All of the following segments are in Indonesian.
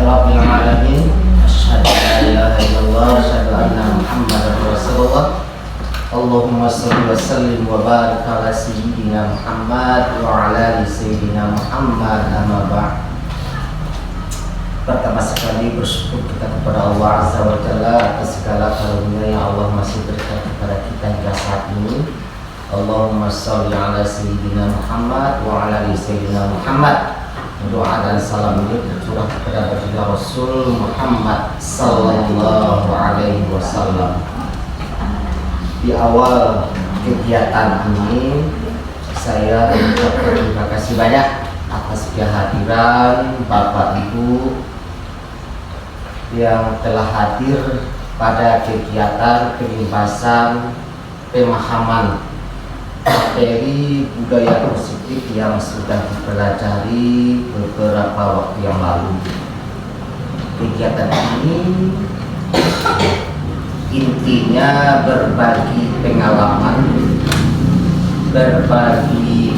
rabbil alamin. Asyhadu an la ilaha illallah wa asyhadu anna Muhammadar Rasulullah. Allahumma shalli wa sallim wa barik ala sayyidina Muhammad wa ala ali sayyidina Muhammad, amma ba'd. Pertama sekali bersyukur kita kepada Allah Azza wa Jalla atas segala karunia yang Allah masih berikan kepada kita hingga saat ini. Allahumma shalli ala sayyidina Muhammad wa ala ali sayyidina Muhammad. Doa dan salam ini tercurah kepada baginda Rasul Muhammad sallallahu alaihi wasallam. Di awal kegiatan ini saya mengucapkan terima kasih banyak atas kehadiran Bapak Ibu yang telah hadir pada kegiatan penimbasan pemahaman materi budaya positif yang sudah dipelajari beberapa waktu yang lalu. Kegiatan ini intinya berbagi pengalaman, berbagi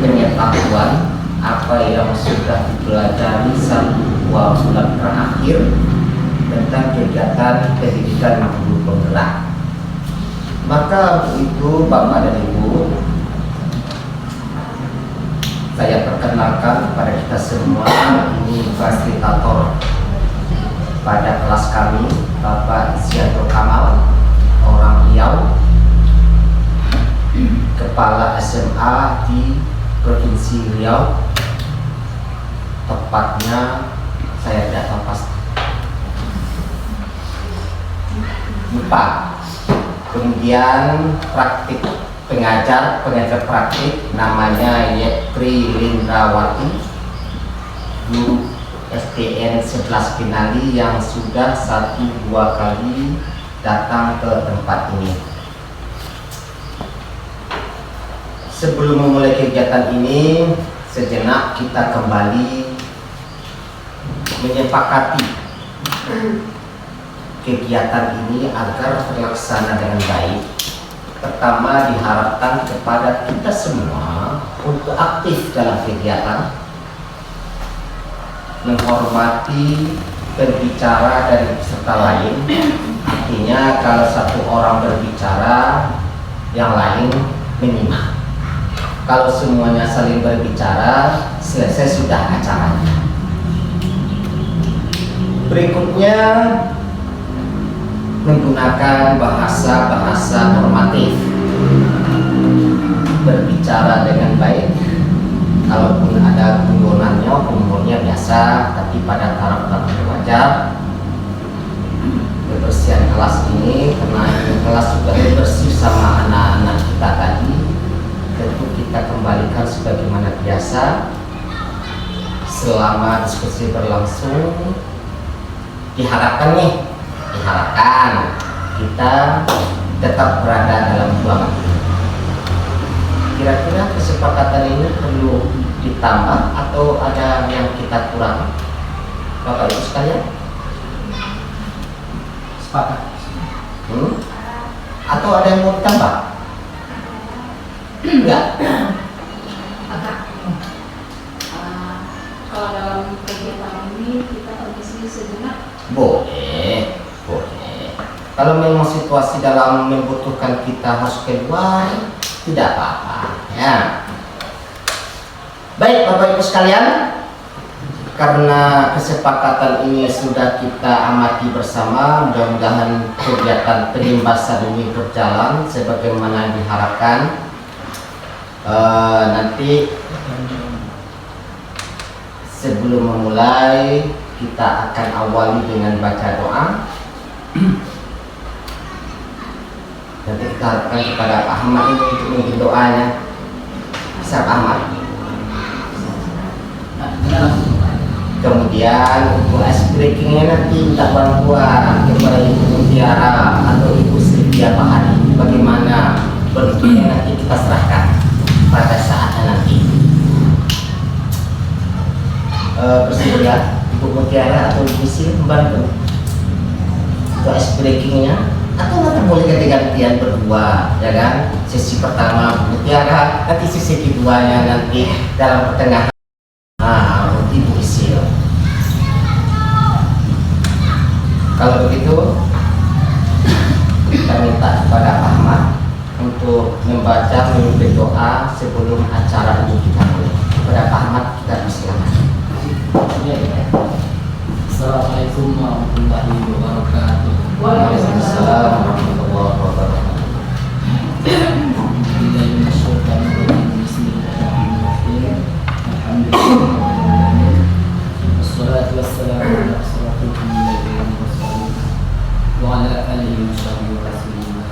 pengetahuan apa yang sudah dipelajari 1-2 bulan terakhir tentang kegiatan pendidikan guru penggerak. Maka untuk itu Bapak dan Ibu, saya perkenalkan kepada kita semua, ini fasilitator pada kelas kami, Bapak Isyatul Kamal, orang Riau, Kepala SMA di Provinsi Riau. Tepatnya saya tidak tahu pasti. 4. Kemudian pengajar praktik namanya Yetri Lindrawati, guru STN 11 Pinali yang sudah 1-2 kali datang ke tempat ini. Sebelum memulai kegiatan ini, sejenak kita kembali menyepakati kegiatan ini agar terlaksana dengan baik. Pertama, diharapkan kepada kita semua untuk aktif dalam kegiatan, menghormati berbicara dari peserta lain. Artinya kalau satu orang berbicara, yang lain menyimak. Kalau semuanya saling berbicara, selesai sudah acaranya. Berikutnya, menggunakan bahasa normatif, berbicara dengan baik. Kalaupun ada gumulnya biasa, tapi pada taraf wajar. Kebersihan kelas ini, karena kelas sudah bersih sama anak-anak kita tadi, tentu kita kembalikan sebagaimana biasa. Selama diskusi berlangsung, diharapkan kita tetap berada dalam ruangan. Kira-kira kesepakatan ini perlu ditambah atau ada yang kita kurangi, Bapak Ibu sekalian? Sepakat? Atau ada yang mau ditambah? Enggak? Kalau dalam kegiatan ini kita permisi sejenak? Boleh. Kalau memang situasi dalam membutuhkan kita harus keluar, tidak apa-apa ya. Baik Bapak Ibu sekalian, karena kesepakatan ini sudah kita amati bersama, mudah-mudahan kegiatan penimbasan ini berjalan sebagaimana diharapkan. Nanti sebelum memulai, kita akan awali dengan baca doa. Nanti kita harapkan kepada Pak Ahmad ini untuk memimpin doanya. Bisa Pak Ahmad? Kemudian untuk ice breakingnya nanti minta bantuan kepada Ibu Mutiara atau Ibu Sylvia Bahari. Bagaimana bentuknya nanti kita serahkan pada saatnya nanti. Bersedia Ibu Mutiara atau Ibu Sylvia membantu untuk ice breakingnya. Atau nanti boleh ganti-gantian berdua, ya kan? Sesi pertama Mutiara, nanti sesi keduanya nanti dalam pertengahan Ibu Isil. Kalau begitu kita minta kepada Ahmad untuk membaca memimpin doa sebelum acara ini kita mulai. Kepada Ahmad kita persilakan. Assalamualaikum warahmatullahi wabarakatuh. Waalaikumsalam warahmatullahi wabarakatuh. Bismillahirrahmanirrahim. Alhamdulillah. Wassalatu wassalamu ala asyrafil anbiya'i wal mursalin wa ala alihi wa sahbihi wa rasulillah.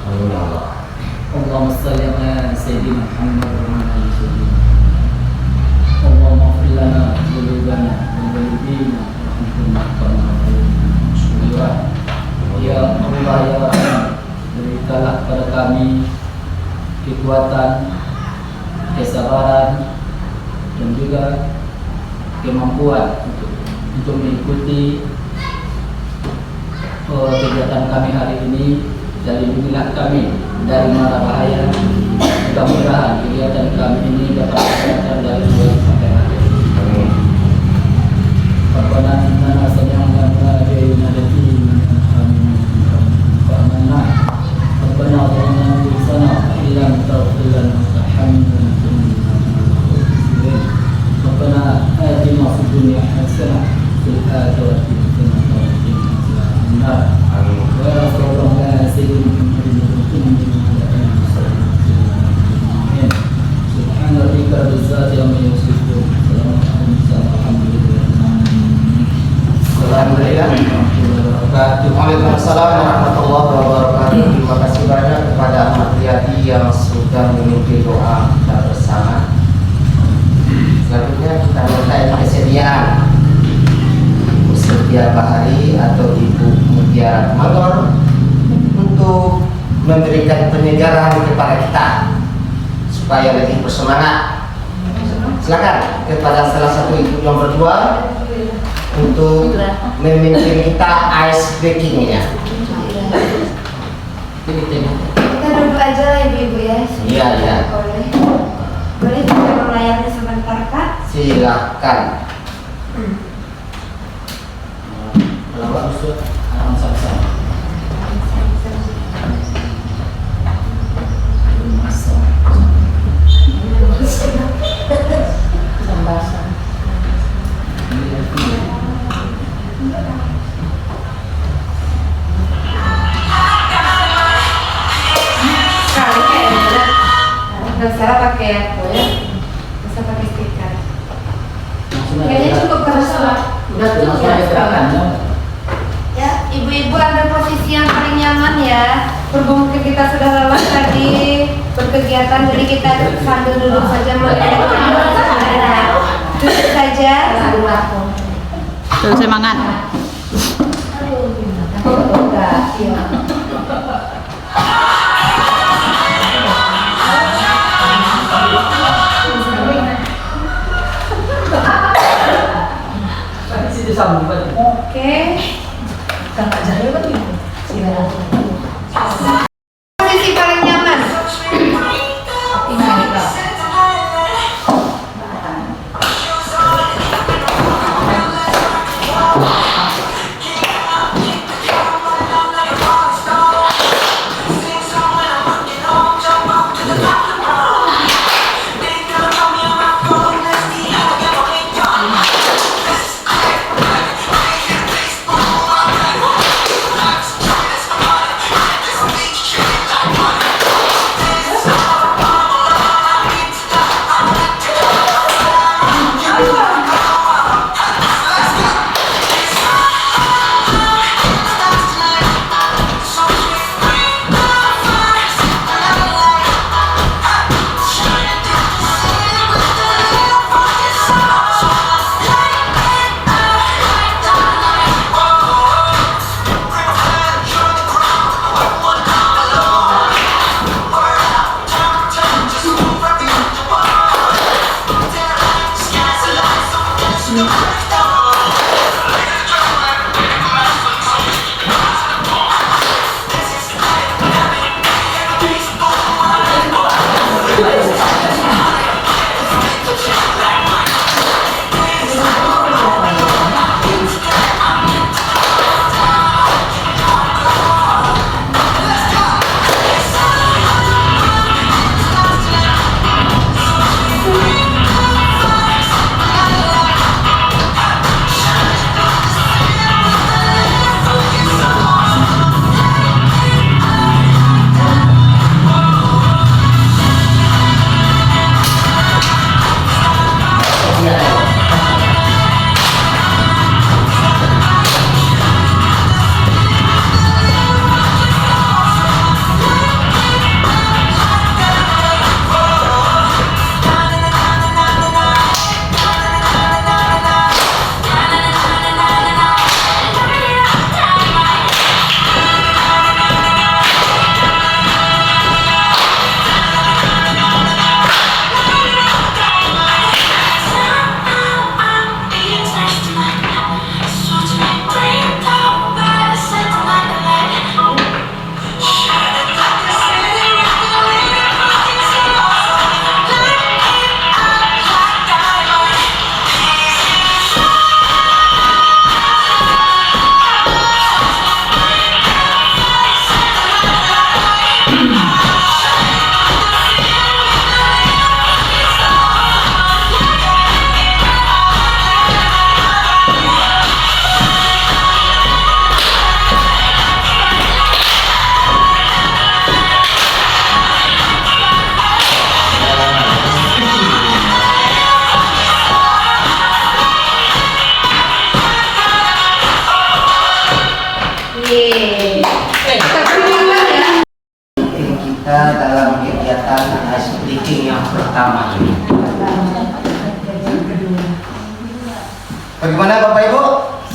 Amin ya Allah. Allahumma shalli ala sayyidina Muhammad wa ala ali sayyidina. Allahumma ighfir lana dhunubana wa walidina wa antum ya Allah ya Rahman, berikanlah kepada kami kekuatan, kesabaran dan juga kemampuan untuk mengikuti kegiatan kami hari ini, dan lindungilah kami dari mara bahaya. Mudah-mudahan kegiatan kami ini dapat tercapai dari mulai sampai akhir. Amin. Rabbana innana sami'na munadiyan yunadi Rabbana zalamna anfusana wa illam taghfir lana wa tarhamna Rabbana atina fid dunya hasanah fil akhirati hasanah wa qina adzaban nar. Amin. Wa sallallahu ala sayyidina Muhammadin wa ala alihi wasallam. Subhana rabbika rabbil izzati amma yasifun. Waalaikumsalam warahmatullahi wabarakatuh. Terima kasih banyak kepada Ahmad Riyadi yang sudah memimpin doa kita bersama. Selanjutnya kita minta kesediaan Ibu Setia Bahari atau Ibu Mutiara Magor untuk memberikan penyegaran kepada kita supaya lebih bersemangat. Silakan kepada salah satu ibu yang berdua untuk memimpin kita ice breaking-nya. Kita duduk aja lah ibu-ibu ya. Iya, iya. Boleh kita melayani sebentar Kak? Silakan. Kalau bagus sama-sama. Sekali kayaknya. Nggak salah pakai aku ya. Bisa pakai stiker. Kayaknya cukup kerasa. Udah tuh, langsung aja gerakannya. Ya, ibu-ibu ambil posisi yang paling nyaman ya. Berhubung kita sudah lelah tadi berkegiatan, jadi kita sambil duduk saja melihat. Duduk saja. Terus semangat. Oke. Posisi paling nyaman. Yeay. Kita berikan ya. Tim kita dalam kegiatan ice breaking yang pertama ini. Bagaimana Bapak Ibu?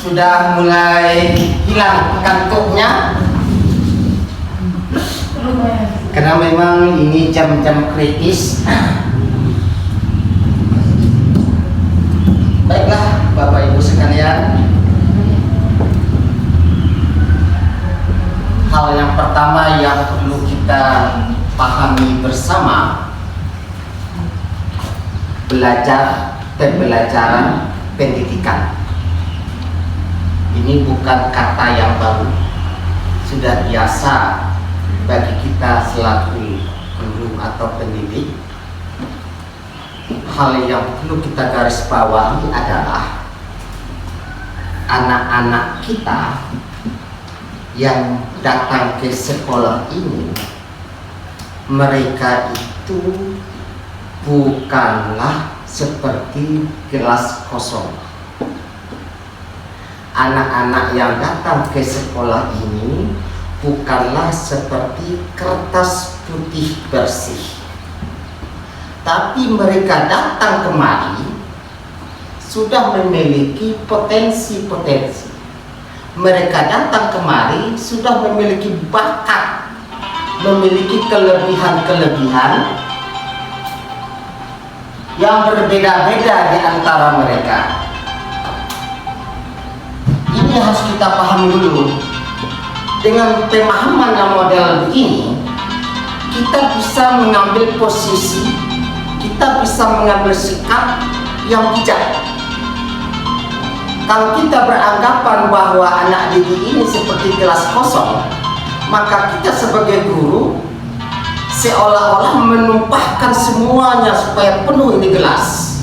Sudah mulai hilang kantuknya? Karena memang ini jam-jam kritis. Baiklah Bapak Ibu sekalian, hal yang pertama yang perlu kita pahami bersama, pembelajaran pendidikan. Ini bukan kata yang baru, sudah biasa bagi kita selaku guru atau pendidik. Hal yang perlu kita garis bawahi adalah anak-anak kita yang datang ke sekolah ini, mereka itu bukanlah seperti gelas kosong. Anak-anak yang datang ke sekolah ini bukanlah seperti kertas putih bersih, tapi mereka datang kemari sudah memiliki potensi-potensi. Mereka datang kemari sudah memiliki bakat, memiliki kelebihan-kelebihan yang berbeda-beda di antara mereka. Ini harus kita pahami dulu. Dengan pemahaman yang model begini, kita bisa mengambil posisi, kita bisa mengambil sikap yang bijak. Kalau kita beranggapan bahwa anak didik ini seperti gelas kosong, maka kita sebagai guru seolah-olah menumpahkan semuanya supaya penuh ini gelas.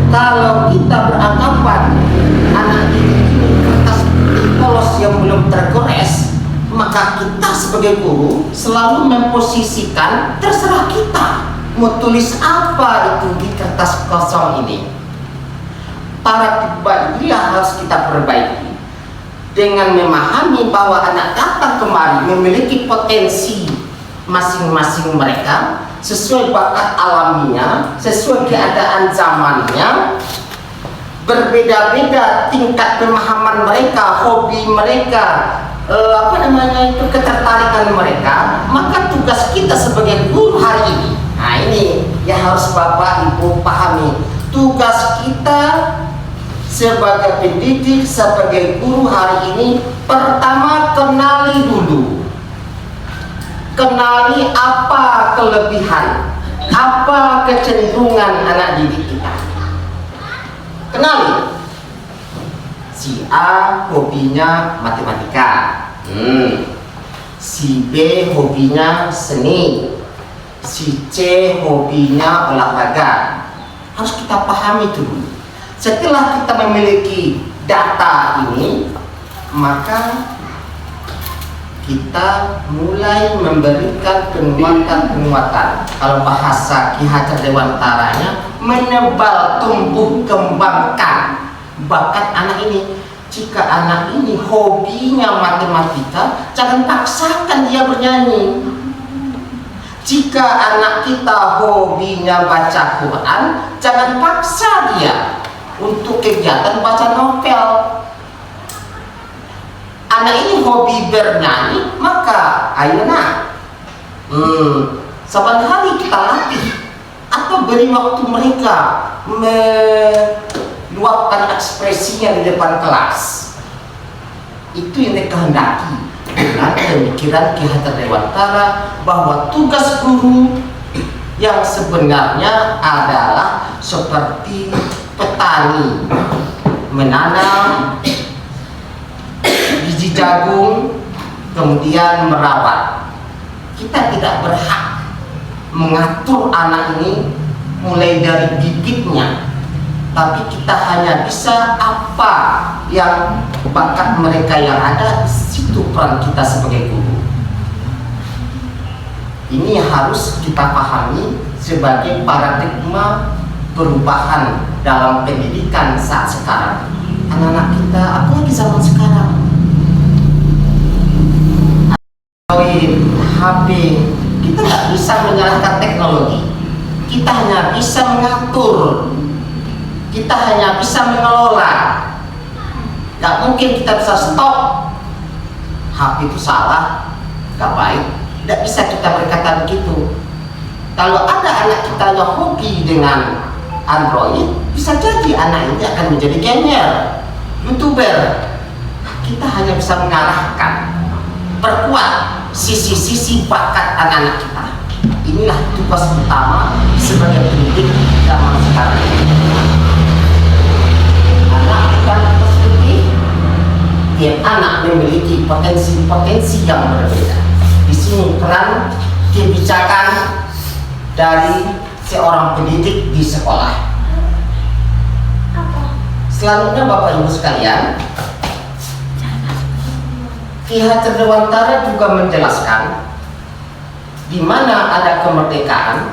Kalau kita beranggapan anak didik ini kertas putih polos yang belum tergores, maka kita sebagai guru selalu memposisikan terserah kita mau tulis apa itu di kertas kosong ini. Paradigma inilah harus kita perbaiki dengan memahami bahwa anak datang kemari memiliki potensi masing-masing mereka sesuai bakat alaminya, sesuai keadaan zamannya, berbeda-beda tingkat pemahaman mereka, hobi mereka, ketertarikan mereka. Maka tugas kita sebagai guru hari ini, nah ini yang harus Bapak Ibu pahami. Tugas kita sebagai pendidik, sebagai guru hari ini, pertama kenali dulu, kenali apa kelebihan, apa kecenderungan anak didik kita. Kenali. Si A hobinya matematika, si B hobinya seni, si C hobinya olahraga. Harus kita pahami dulu. Setelah kita memiliki data ini, maka kita mulai memberikan penguatan-penguatan. Kalau bahasa Ki Hajar Dewantaranya, menebal, tumbuh, kembangkan bakat anak ini. Jika anak ini hobinya matematika, jangan paksakan dia bernyanyi. Jika anak kita hobinya baca Quran, jangan paksa dia untuk kegiatan baca novel. Anak ini hobi bernyanyi, maka ayo nak, saban hari kita latih atau beri waktu mereka meluapkan ekspresinya di depan kelas. Itu yang dikehendaki dengan pemikiran Ki Hajar Dewantara bahwa tugas guru yang sebenarnya adalah seperti petani menanam biji jagung kemudian merawat. Kita tidak berhak mengatur anak ini mulai dari bibitnya, tapi kita hanya bisa apa yang bakat mereka yang ada, situ peran kita sebagai guru. Ini harus kita pahami sebagai paradigma perubahan dalam pendidikan saat sekarang. anak-anak kita, apalagi zaman sekarang, HP, kita nggak bisa menyalahkan teknologi. Kita hanya bisa mengatur, kita hanya bisa mengelola. Nggak mungkin kita bisa stop. HP itu salah, nggak baik. Tidak bisa kita berkata begitu. Kalau ada anak kita yang hobi dengan Android, bisa jadi anak ini akan menjadi gamer, YouTuber. Kita hanya bisa mengarahkan, perkuat sisi-sisi bakat anak-anak kita. Inilah tugas utama sebagai pendidik zaman sekarang. Anak bukan seperti tiap anak memiliki potensi-potensi yang berbeda. Di sini peran kebijakan dari seorang pendidik di sekolah. Selanjutnya Bapak Ibu sekalian, Ki Hajar Dewantara juga menjelaskan di mana ada kemerdekaan,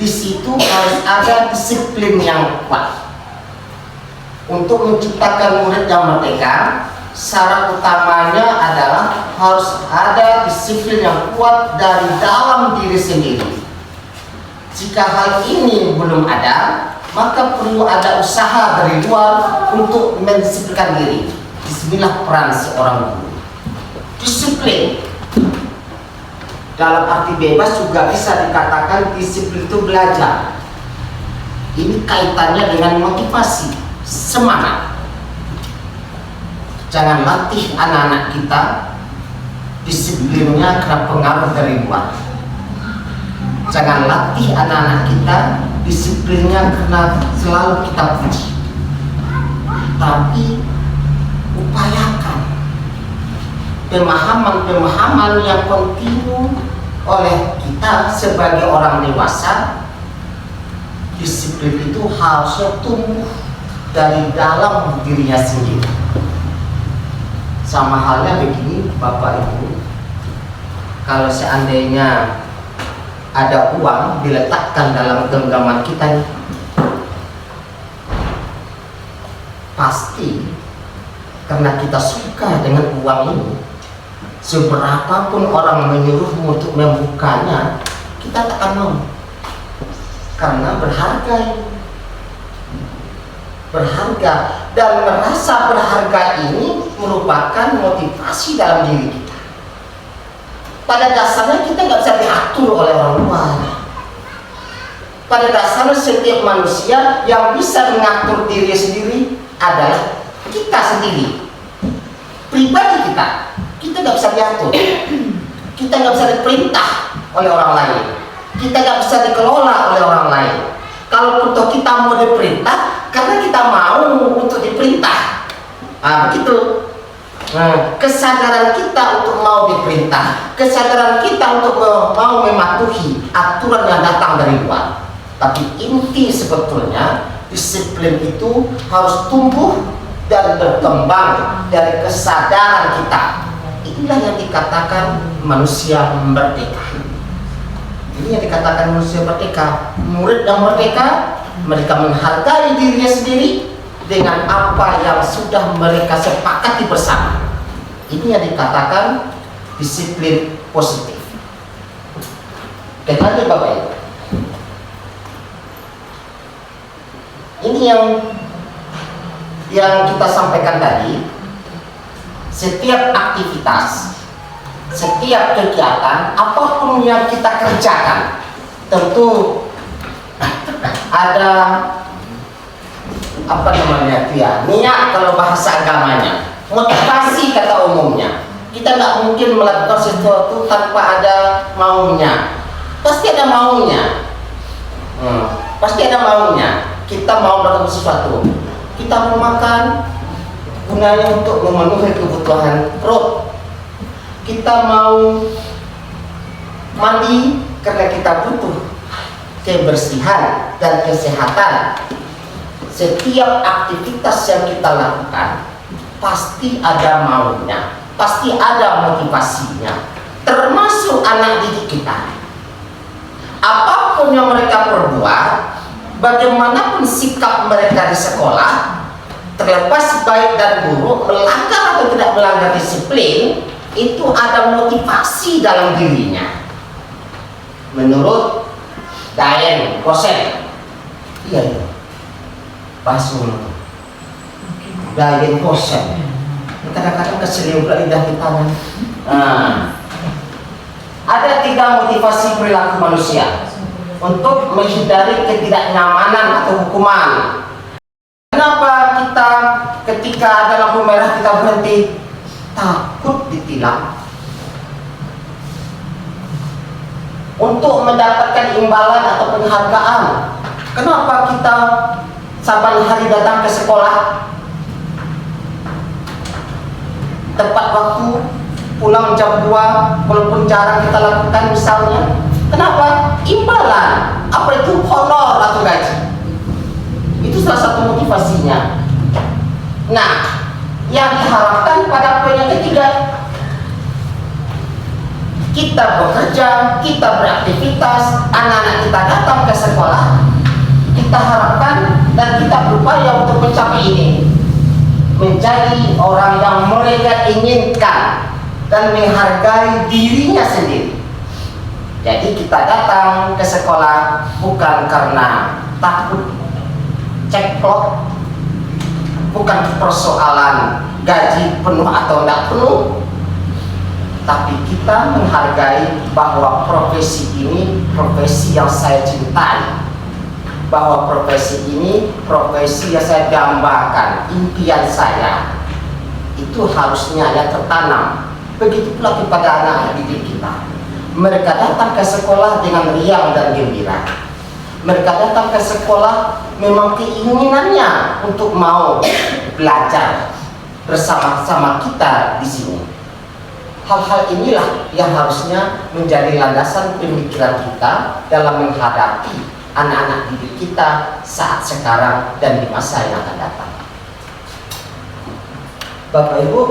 di situ harus ada disiplin yang kuat. Untuk menciptakan murid yang merdeka, syarat utamanya adalah harus ada disiplin yang kuat dari dalam diri sendiri. Jika hal ini belum ada, maka perlu ada usaha dari luar untuk mendisiplinkan diri. Disinilah peran seorang guru. Disiplin dalam arti bebas juga bisa dikatakan disiplin itu belajar. Ini kaitannya dengan motivasi, semangat. Jangan latih anak-anak kita disiplinnya karena pengaruh dari luar. Jangan latih anak-anak kita disiplinnya karena selalu kita puji. Tapi upayakan pemahaman-pemahaman yang kontinu oleh kita sebagai orang dewasa. Disiplin itu harusnya tumbuh dari dalam dirinya sendiri. Sama halnya begini Bapak Ibu, kalau seandainya ada uang diletakkan dalam genggaman kita, pasti karena kita suka dengan uang ini, seberapapun orang menyuruhmu untuk membukanya, kita tak akan mau, karena berharga dan merasa berharga ini merupakan motivasi dalam diri kita. Pada dasarnya kita nggak bisa diatur oleh orang luar. Pada dasarnya setiap manusia yang bisa mengatur diri sendiri adalah kita sendiri, pribadi kita. Kita nggak bisa diatur, kita nggak bisa diperintah oleh orang lain, kita nggak bisa dikelola oleh orang lain. Kalau toh kita mau diperintah, karena kita mau untuk diperintah, begitu. Nah, kesadaran kita untuk mau diperintah, kesadaran kita untuk mau mematuhi aturan yang datang dari luar. Tapi inti sebetulnya disiplin itu harus tumbuh dan berkembang dari kesadaran kita. Inilah yang dikatakan manusia merdeka. Ini yang dikatakan manusia merdeka. Murid yang merdeka, mereka menghargai dirinya sendiri dengan apa yang sudah mereka sepakati bersama. Ini yang dikatakan disiplin positif. Kenapa Bapak Ibu? Ini yang kita sampaikan tadi. Setiap aktivitas, setiap kegiatan, apapun yang kita kerjakan, tentu ada niat kalau bahasa agamanya, motivasi kata umumnya. Kita nggak mungkin melakukan sesuatu tanpa ada maunya. Pasti ada maunya. Pasti ada maunya. Kita mau melakukan sesuatu. Kita mau makan, gunanya untuk memenuhi kebutuhan perut. Kita mau mandi karena kita butuh kebersihan dan kesehatan. Setiap aktivitas yang kita lakukan pasti ada maunya, pasti ada motivasinya, termasuk anak didik kita. Apapun yang mereka perbuat, bagaimanapun sikap mereka di sekolah, terlepas baik dan buruk, melanggar atau tidak melanggar disiplin, itu ada motivasi dalam dirinya. Menurut Diane Kosen, iya, Pasul Diane Kosen, kadang-kadang keseliu pula lidah kita. Ada 3 motivasi perilaku manusia untuk menghindari ketidaknyamanan atau hukuman. Kenapa kita ketika ada lampu merah kita berhenti? Takut ditilang. Untuk mendapatkan imbalan atau penghargaan. Kenapa kita saban hari datang ke sekolah? Tepat waktu, pulang jam 2, walaupun jarang kita lakukan misalnya. Kenapa? Imbalan. Apa itu? Honor atau gaji. Itu salah satu motivasinya. Nah, yang diharapkan pada poin yang ketiga, kita bekerja, kita beraktivitas, anak-anak kita datang ke sekolah, kita harapkan dan kita berupaya untuk mencapai ini, menjadi orang yang mereka inginkan dan menghargai dirinya sendiri. Jadi kita datang ke sekolah bukan karena takut ceklok, bukan persoalan gaji penuh atau tidak penuh, tapi kita menghargai bahwa profesi ini profesi yang saya cintai, bahwa profesi ini profesi yang saya dambakan, impian saya itu harusnya yang tertanam. Begitu pula kepada anak didik kita. Mereka datang ke sekolah dengan riang dan gembira. Mereka datang ke sekolah memang keinginannya untuk mau belajar bersama-sama kita di sini. Hal-hal inilah yang harusnya menjadi landasan pemikiran kita dalam menghadapi anak-anak didik kita saat sekarang dan di masa yang akan datang. Bapak Ibu,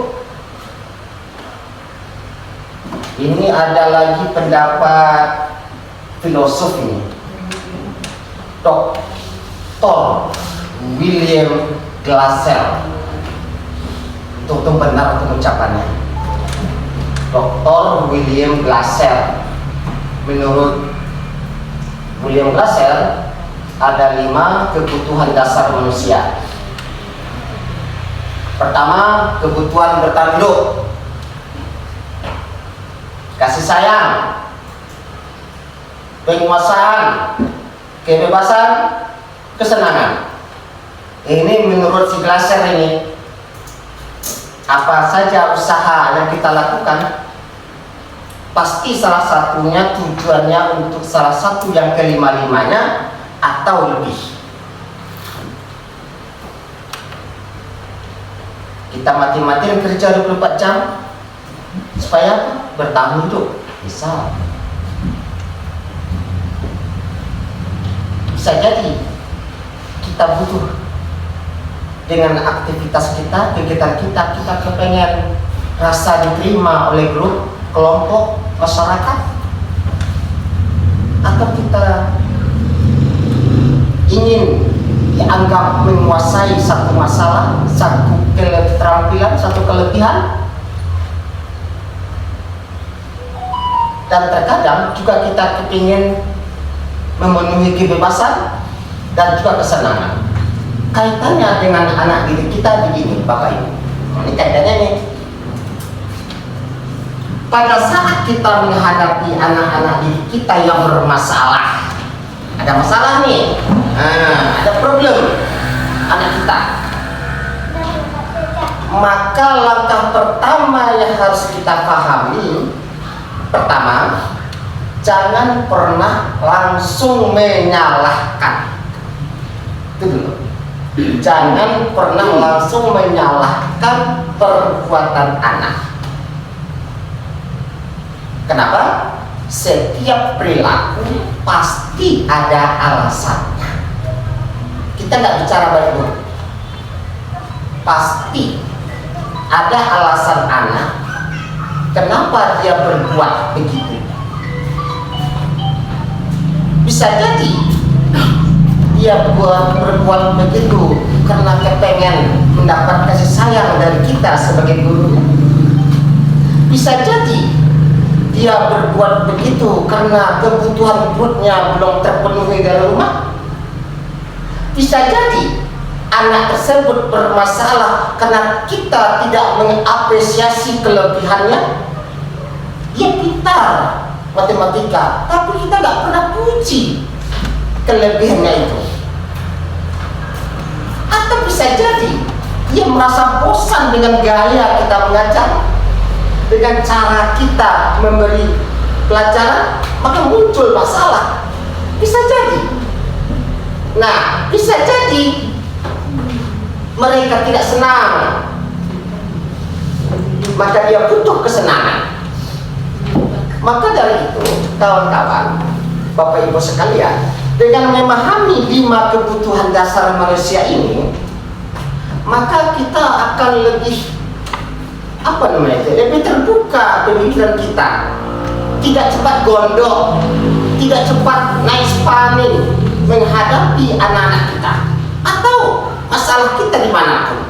ini ada lagi pendapat filosof ini, Dr. William Glasser. Itu benar untuk ucapannya. Dr. William Glasser. Menurut William Glasser, ada 5 kebutuhan dasar manusia. Pertama, kebutuhan bertahan hidup, kasih sayang, penguasaan, kebebasan, kesenangan. Ini menurut si Glasser ini, apa saja usaha yang kita lakukan, pasti salah satunya tujuannya untuk salah satu yang kelima-limanya atau lebih. Kita mati-matian kerja 24 jam supaya bertahan hidup. Bisa jadi kita butuh dengan aktivitas kita, kegiatan kita kepengen rasa diterima oleh grup, kelompok, masyarakat, atau kita ingin dianggap menguasai satu masalah, satu keterampilan, satu kelebihan. Dan terkadang juga kita kepingin memenuhi kebebasan dan juga kesenangan. Kaitannya dengan anak didik kita begini, Bapak Ibu. Ini kaitannya nih. Pada saat kita menghadapi anak-anak didik kita yang bermasalah, ada masalah nih, ada problem anak kita, maka langkah pertama yang harus kita pahami, pertama, jangan pernah langsung menyalahkan. Itu dulu. Jangan pernah langsung menyalahkan perbuatan anak. Kenapa? Setiap perilaku pasti ada alasannya. Kita nggak bicara baik-baik. Pasti ada alasan anak kenapa dia berbuat begitu. Bisa jadi dia berbuat begitu karena kepengen mendapat kasih sayang dari kita sebagai guru. Bisa jadi dia berbuat begitu karena kebutuhan perutnya belum terpenuhi dari rumah. Bisa jadi anak tersebut bermasalah karena kita tidak mengapresiasi kelebihannya. Dia pintar matematika, tapi kita nggak pernah puji kelebihannya itu. Atau bisa jadi dia merasa bosan dengan gaya kita mengajar, dengan cara kita memberi pelajaran, maka muncul masalah. Bisa jadi. Nah, bisa jadi mereka tidak senang, maka dia butuh kesenangan. Maka dari itu, kawan-kawan, Bapak Ibu sekalian, dengan memahami 5 kebutuhan dasar manusia ini, maka kita akan lebih lebih terbuka pemikiran kita, tidak cepat gondok, tidak cepat naik panik menghadapi anak-anak kita atau masalah kita dimanapun,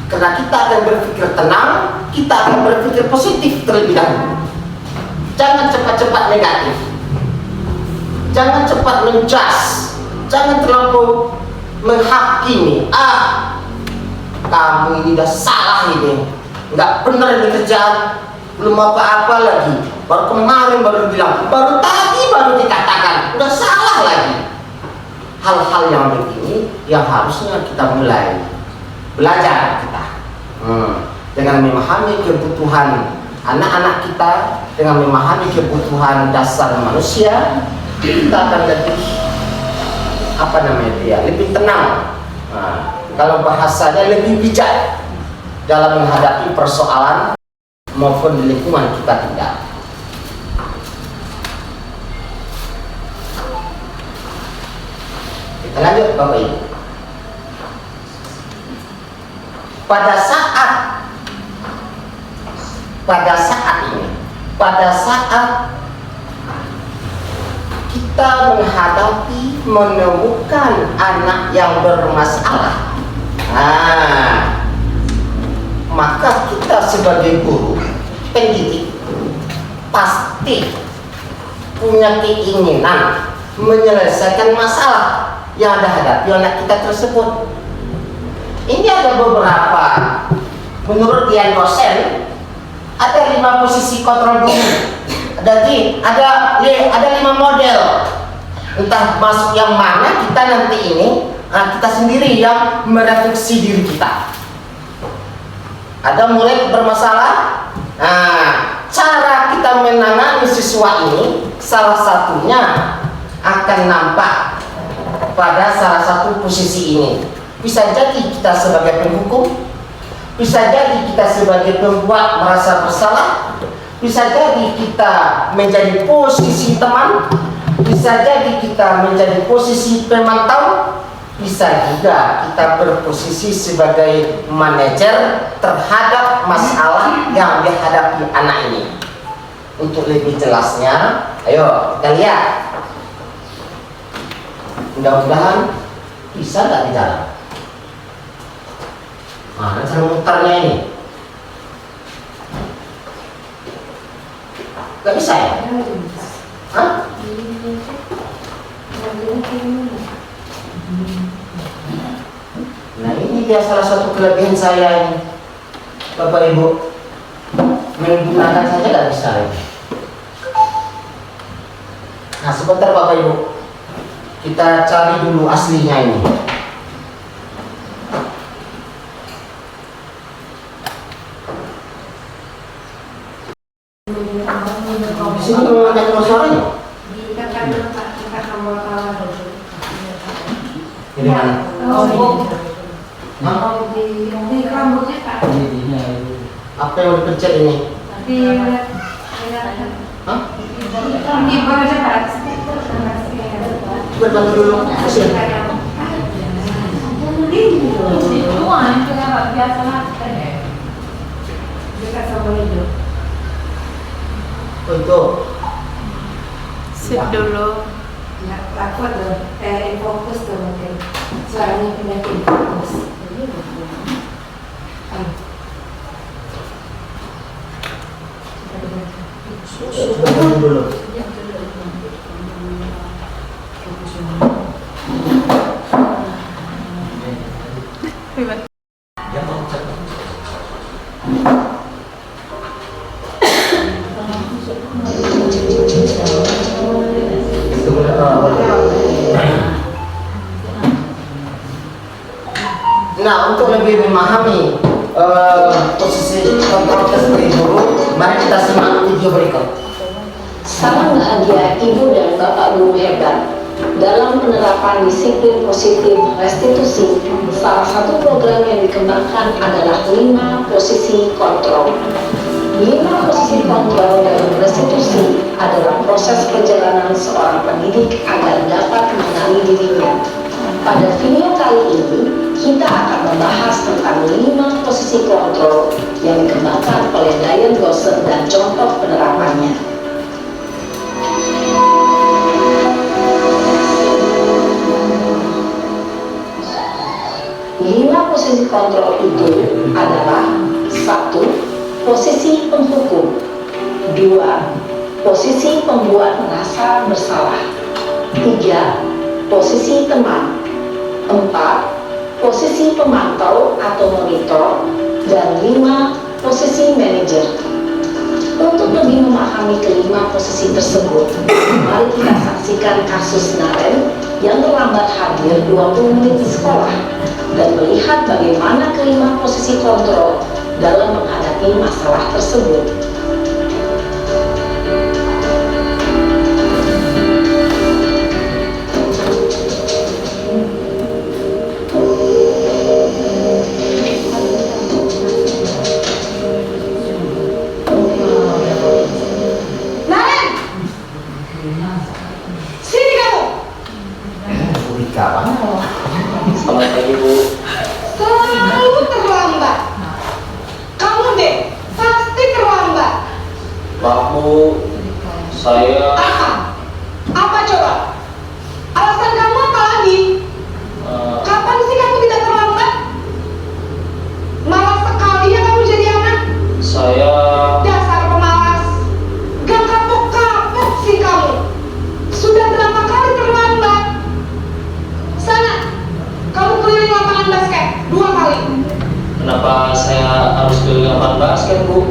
karena kita akan berpikir tenang, kita akan berpikir positif terlebih dahulu. Jangan cepat-cepat negatif, jangan cepat menjudge, jangan terlalu menghakimi. Kamu ini udah salah ini, nggak benar ini kerjaan, belum apa-apa lagi, baru kemarin baru bilang, baru tadi baru dikatakan, udah salah lagi. Hal-hal yang begini yang harusnya kita mulai belajar kita dengan memahami kebutuhan anak-anak kita, dengan memahami kebutuhan dasar manusia, kita akan lebih lebih tenang. Kalau bahasanya lebih bijak dalam menghadapi persoalan maupun di lingkungan kita tinggal. Kita lanjut Bapak Ibu. Pada saat kita menemukan anak yang bermasalah, maka kita sebagai guru pendidik pasti punya keinginan menyelesaikan masalah yang ada hadapi anak kita tersebut. Ini ada beberapa, menurut Dian dosen, ada 5 posisi kontrol guru. Jadi ada 5 model. Entah masuk yang mana, kita nanti ini kita sendiri yang merefleksi diri kita. Ada murid bermasalah. Cara kita menangani siswa ini salah satunya akan nampak pada salah satu posisi ini. Bisa jadi kita sebagai penghukum, bisa jadi kita sebagai pembuat merasa bersalah, bisa jadi kita menjadi posisi teman, bisa jadi kita menjadi posisi pemantau, bisa juga kita berposisi sebagai manajer terhadap masalah yang dihadapi anak ini. Untuk lebih jelasnya, ayo kita lihat. Mudah-mudahan bisa nggak di jalan. Mana cara mutarnya ini? Gak bisa ya? Hah? Nah ini dia salah satu kelebihan saya ini, Bapak Ibu. Menggunakan saja gak bisa ini. Nah sebentar Bapak Ibu, kita cari dulu aslinya ini. Di sini menggunakan suaranya. Ditekan dulu Pak, tekan tombol power dulu. Ini mana? Di rambutnya Pak. Apa yang mau dipencet ini? Di Hah? di bawah aja Pak. Coba bantu dulu. Mesin. Dekat sama hidung. Untuk Sip dulu. Ya. takut tuh, kayak fokus tuh mungkin. Suaranya pindah ke fokus. Dulu. Nah, untuk lebih memahami posisi kontrol tersebut dulu, mari kita simak video berikut. Salam bahagia Ibu dan Bapak Guru hebat. Dalam penerapan disiplin positif restitusi, salah satu program yang dikembangkan adalah 5 posisi kontrol. 5 posisi kontrol dalam restitusi adalah proses perjalanan seorang pendidik agar dapat mengenali dirinya. Pada video kali ini, kita akan membahas tentang 5 posisi kontrol yang dikembangkan oleh Diane Gosser dan contoh penerapannya. 5 posisi kontrol itu adalah 1. Posisi penghukum, 2. Posisi pembuat merasa bersalah, 3. Posisi teman, 4. Posisi pemantau atau monitor, dan 5. Posisi manajer. Untuk lebih memahami kelima posisi tersebut, mari kita saksikan kasus Naren yang terlambat hadir 20 menit di sekolah dan melihat bagaimana kelima posisi kontrol dalam menghadapi masalah tersebut. Selamat pagi, Bu. Selalu terlambat. Kamu deh, pasti terlambat. Maaf Bu, saya Apa coba? Alasan kamu apa lagi? Kapan sih kamu tidak terlambat? Malas sekali ya kamu jadi anak. saya Dasar pemalas. Gak kapok-kapok sih kamu. Sudah berapa kali terlambat? Sana, kamu keliling lapangan basket 2 kali. kenapa saya harus ke lapangan basket Bu?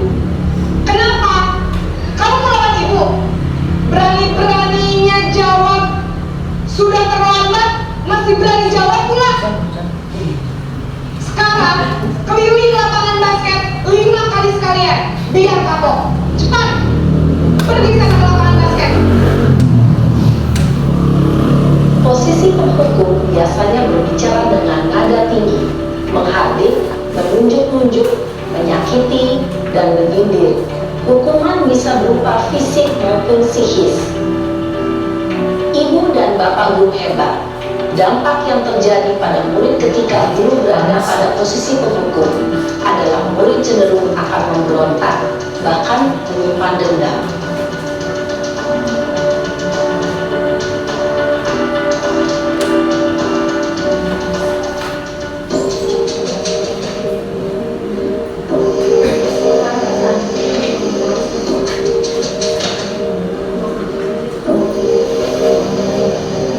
Kenapa? Kamu melawan ibu? Berani-beraninya jawab. Sudah terlambat, masih berani jawab pula. Sekarang, keliling lapangan basket 5 kali sekalian. Biar kapok. Cepat, pergi sana ke lapangan basket. Posisi penghukum biasanya berbicara dengan nada tinggi, menghardik, menunjuk-nunjuk, menyakiti, dan menyindir. Hukuman bisa berupa fisik maupun psikis. Ibu dan Bapak Guru hebat. Dampak yang terjadi pada murid ketika guru berada pada posisi penghukum adalah murid cenderung akan memberontak, bahkan menyimpan dendam.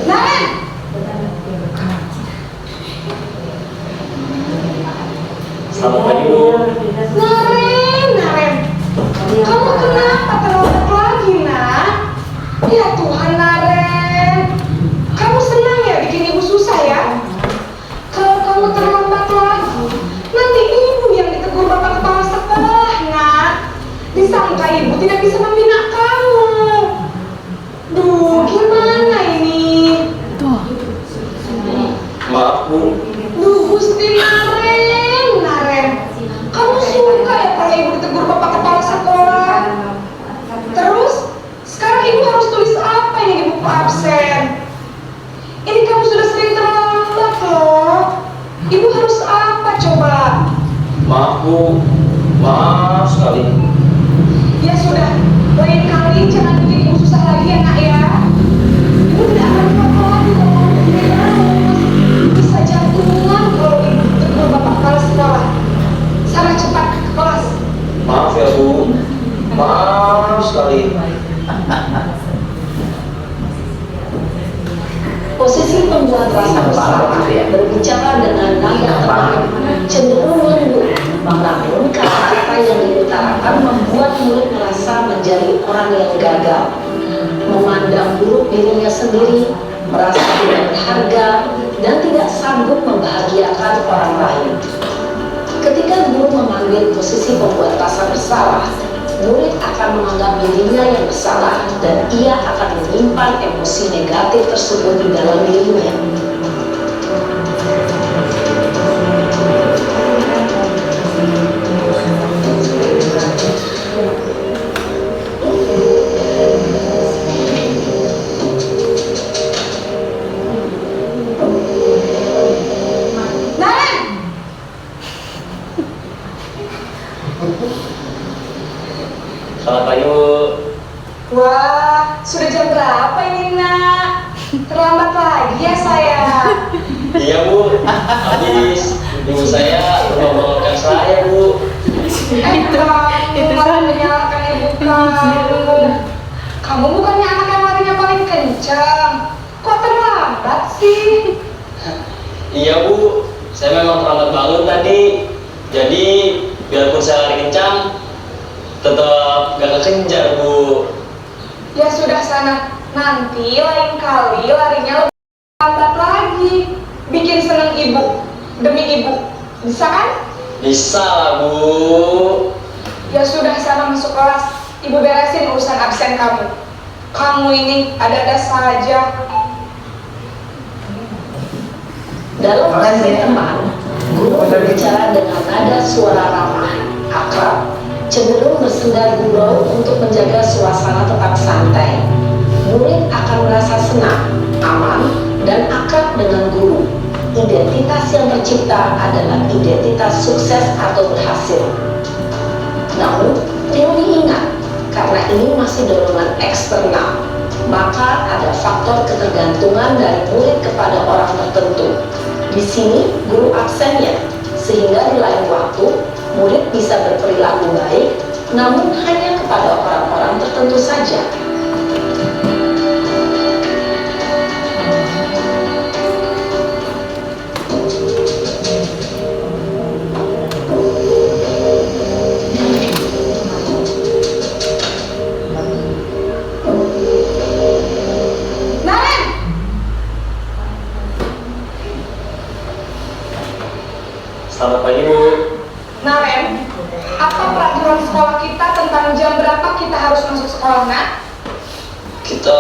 Naren! Selamat pagi Bu. Naren! Kamu kenapa terlambat lagi, nak? Ya Tuhan, Naren. Kamu senang ya bikin ibu susah ya? Kalau kamu terlambat lagi, nanti ibu yang ditegur bapak kepala sekolah, nak. Disangka ibu tidak bisa membina kamu. Duh, gimana ini? Maaf Bu, Duh, Gusti Naren. Kamu suka ya kalau ibu ditegur bapak kepala sekolah? Terus, sekarang ibu harus tulis apa ini di buku absen? Ini kamu sudah sering terlambat loh. Ibu harus apa coba? maaf Bu, maaf sekali. Ya sudah, lain kali jangan bikin ibu susah lagi ya nak ya. Ibu tidak akan apa-apa sendiri, merasa tidak berharga, dan tidak sanggup membahagiakan orang lain. Ketika guru mengambil posisi pembuat rasa bersalah, murid akan menganggap dirinya yang bersalah dan ia akan menyimpan emosi negatif tersebut di dalam dirinya. Selamat pagi Bu. Wah, sudah jam berapa ini nak? Terlambat lagi ya saya. Iya Bu, habis ibu saya membangunkan saya Bu. Kamu malah menyalahkan ibu kamu. Kamu bukannya anak yang larinya paling kencang. Kok terlambat sih? Iya Bu, saya memang terlambat bangun tadi. Jadi biarpun saya lari kencang, tetap gak kekejar Bu. Ya sudah sana, nanti lain kali larinya lebih lambat lagi. Bikin seneng ibu, demi ibu. Bisa kan? Bisa lah Bu. Ya sudah sana masuk kelas. Ibu beresin urusan absen kamu. Kamu ini ada-ada saja. Dalam sesi teman, guru berbicara dengan nada suara ramah, akrab, cenderung bersenda gurau untuk menjaga suasana tetap santai. Murid akan merasa senang, aman, dan akrab dengan guru. Identitas yang tercipta adalah identitas sukses atau berhasil. Namun, perlu diingat, karena ini masih dorongan eksternal, maka ada faktor ketergantungan dari murid kepada orang tertentu. Di sini, guru absennya, sehingga di lain waktu, murid bisa berperilaku baik, namun hanya kepada orang-orang tertentu saja. Naren! Selamat pagi Bu. Naren, apa peraturan sekolah kita tentang jam berapa kita harus masuk sekolah, nak? Kita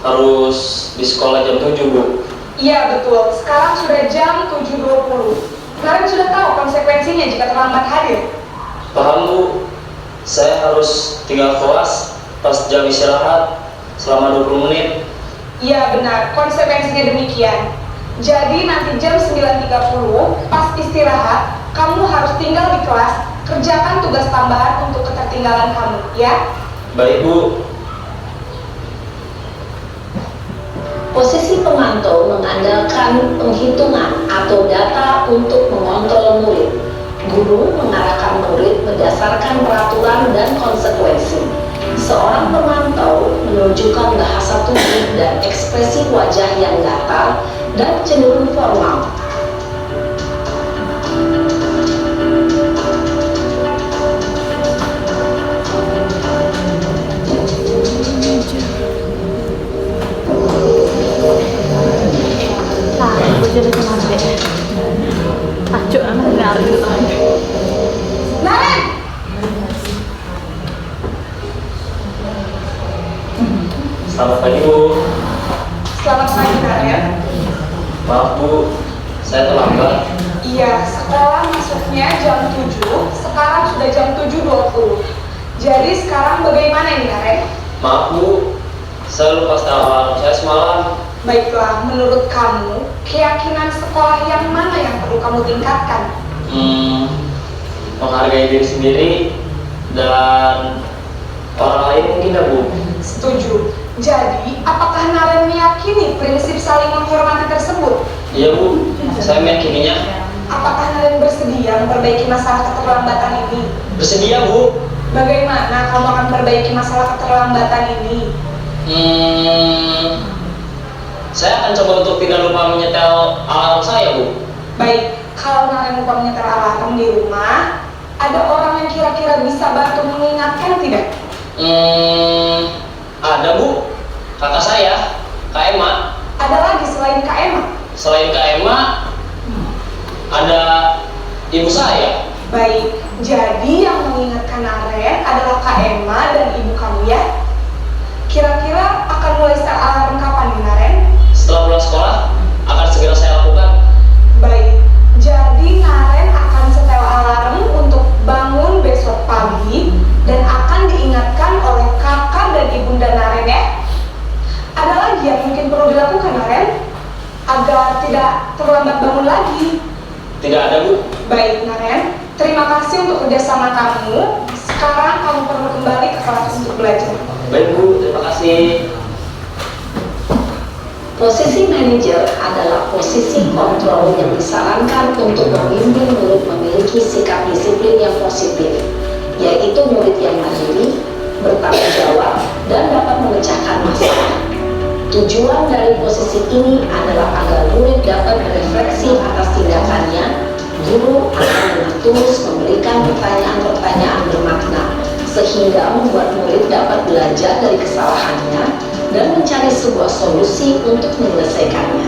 harus di sekolah jam 7 Bu. Iya betul, sekarang sudah jam 7.20. Naren sudah tahu konsekuensinya jika terlambat hadir. Paham Bu. Saya harus tinggal kelas pas jam istirahat selama 20 menit. Iya benar, konsekuensinya demikian. Jadi nanti jam 9.30 pas istirahat, kamu harus tinggal di kelas, kerjakan tugas tambahan untuk ketertinggalan kamu, ya? Baik Bu. Posisi pemantau mengandalkan penghitungan atau data untuk mengontrol murid. Guru mengarahkan murid berdasarkan peraturan dan konsekuensi. Seorang pemantau menunjukkan bahasa tubuh dan ekspresi wajah yang datar dan cenderung formal. Naren! Selamat pagi Bu. Selamat pagi, Naren. Maaf Bu, saya terlambat. Iya, sekolah masuknya jam 7, sekarang sudah jam 7.20. Jadi sekarang bagaimana ini, Naren? Maaf Bu, saya lupa setel alarm saya semalam. Baiklah, menurut kamu, keyakinan sekolah yang mana yang perlu kamu tingkatkan? Menghargai diri sendiri dan orang lain mungkin ya Bu. Setuju. Jadi, apakah Naren meyakini prinsip saling menghormati tersebut? Iya Bu, saya meyakininya. Apakah Naren bersedia memperbaiki masalah keterlambatan ini? Bersedia Bu. Bagaimana kamu akan memperbaiki masalah keterlambatan ini? Saya akan coba untuk tidak lupa menyetel alarm saya Bu. Baik, kalau Naren lupa menyetel alarm di rumah, ada orang yang kira-kira bisa bantu mengingatkan tidak? Ada Bu, kakak saya. Kak Emma. Ada lagi selain Kak Emma? Selain Kak Emma, ada ibu saya. Baik, jadi yang mengingatkan Naren adalah Kak Emma dan ibu kamu ya. Kira-kira akan mulai setel alarm kapan nih Naren? Setelah pulang sekolah, akan segera saya lakukan. Baik, jadi Naren akan setel alarm untuk bangun besok pagi dan akan diingatkan oleh kakak dan ibunda Naren ya. Ada lagi yang mungkin perlu dilakukan Naren agar tidak terlambat bangun lagi? Tidak ada, Bu. Baik Naren, terima kasih untuk kerjasama kamu. Sekarang kamu perlu kembali ke kelas untuk belajar. Baik, Bu. Terima kasih. Posisi manajer adalah posisi kontrol yang disarankan untuk memimpin murid memiliki sikap disiplin yang positif, yaitu murid yang mandiri, bertanggung jawab, dan dapat memecahkan masalah. Tujuan dari posisi ini adalah agar murid dapat berefleksi atas tindakannya. Guru akan dengan tulus memberikan pertanyaan-pertanyaan bermakna, sehingga membuat murid dapat belajar dari kesalahannya dan mencari sebuah solusi untuk menyelesaikannya.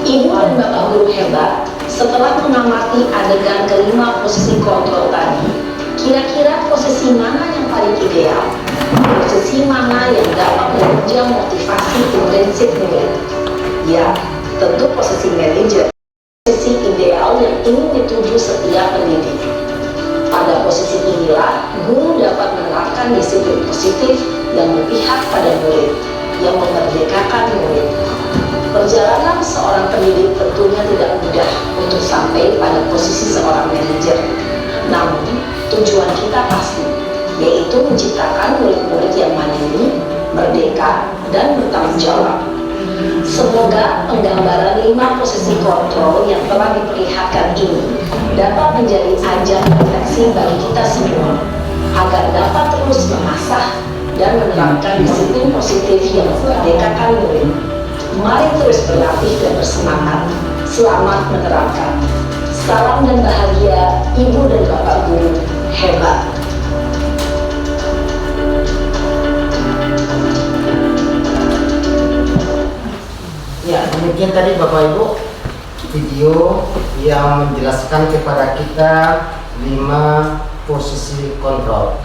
Ibu dan Bapak guru hebat, setelah mengamati adegan kelima posisi kontrol tadi, kira-kira posisi mana yang paling ideal? Posisi mana yang dapat menunjang motivasi intensif murid? Ya, tentu posisi manajer. Posisi ideal yang ingin dituju setiap pendidik. Pada posisi inilah, guru dapat menerapkan disiplin positif yang berpihak pada murid, yang memerdekakan murid. Perjalanan seorang pendidik tentunya tidak mudah untuk sampai pada posisi seorang manajer. Namun, tujuan kita pasti, yaitu menciptakan murid-murid yang mandiri, merdeka, dan bertanggung jawab. Semoga penggambaran 5 posisi kontrol yang telah diperlihatkan ini dapat menjadi ajang refleksi bagi kita semua, agar dapat terus mengasah dan menerapkan disiplin positif yang memerdekakan murid. Mari terus berlatih dan bersemangat. Selamat menerapkan. Salam dan bahagia Ibu dan Bapak Guru hebat. Ya, demikian tadi Bapak Ibu video yang menjelaskan kepada kita 5 posisi kontrol.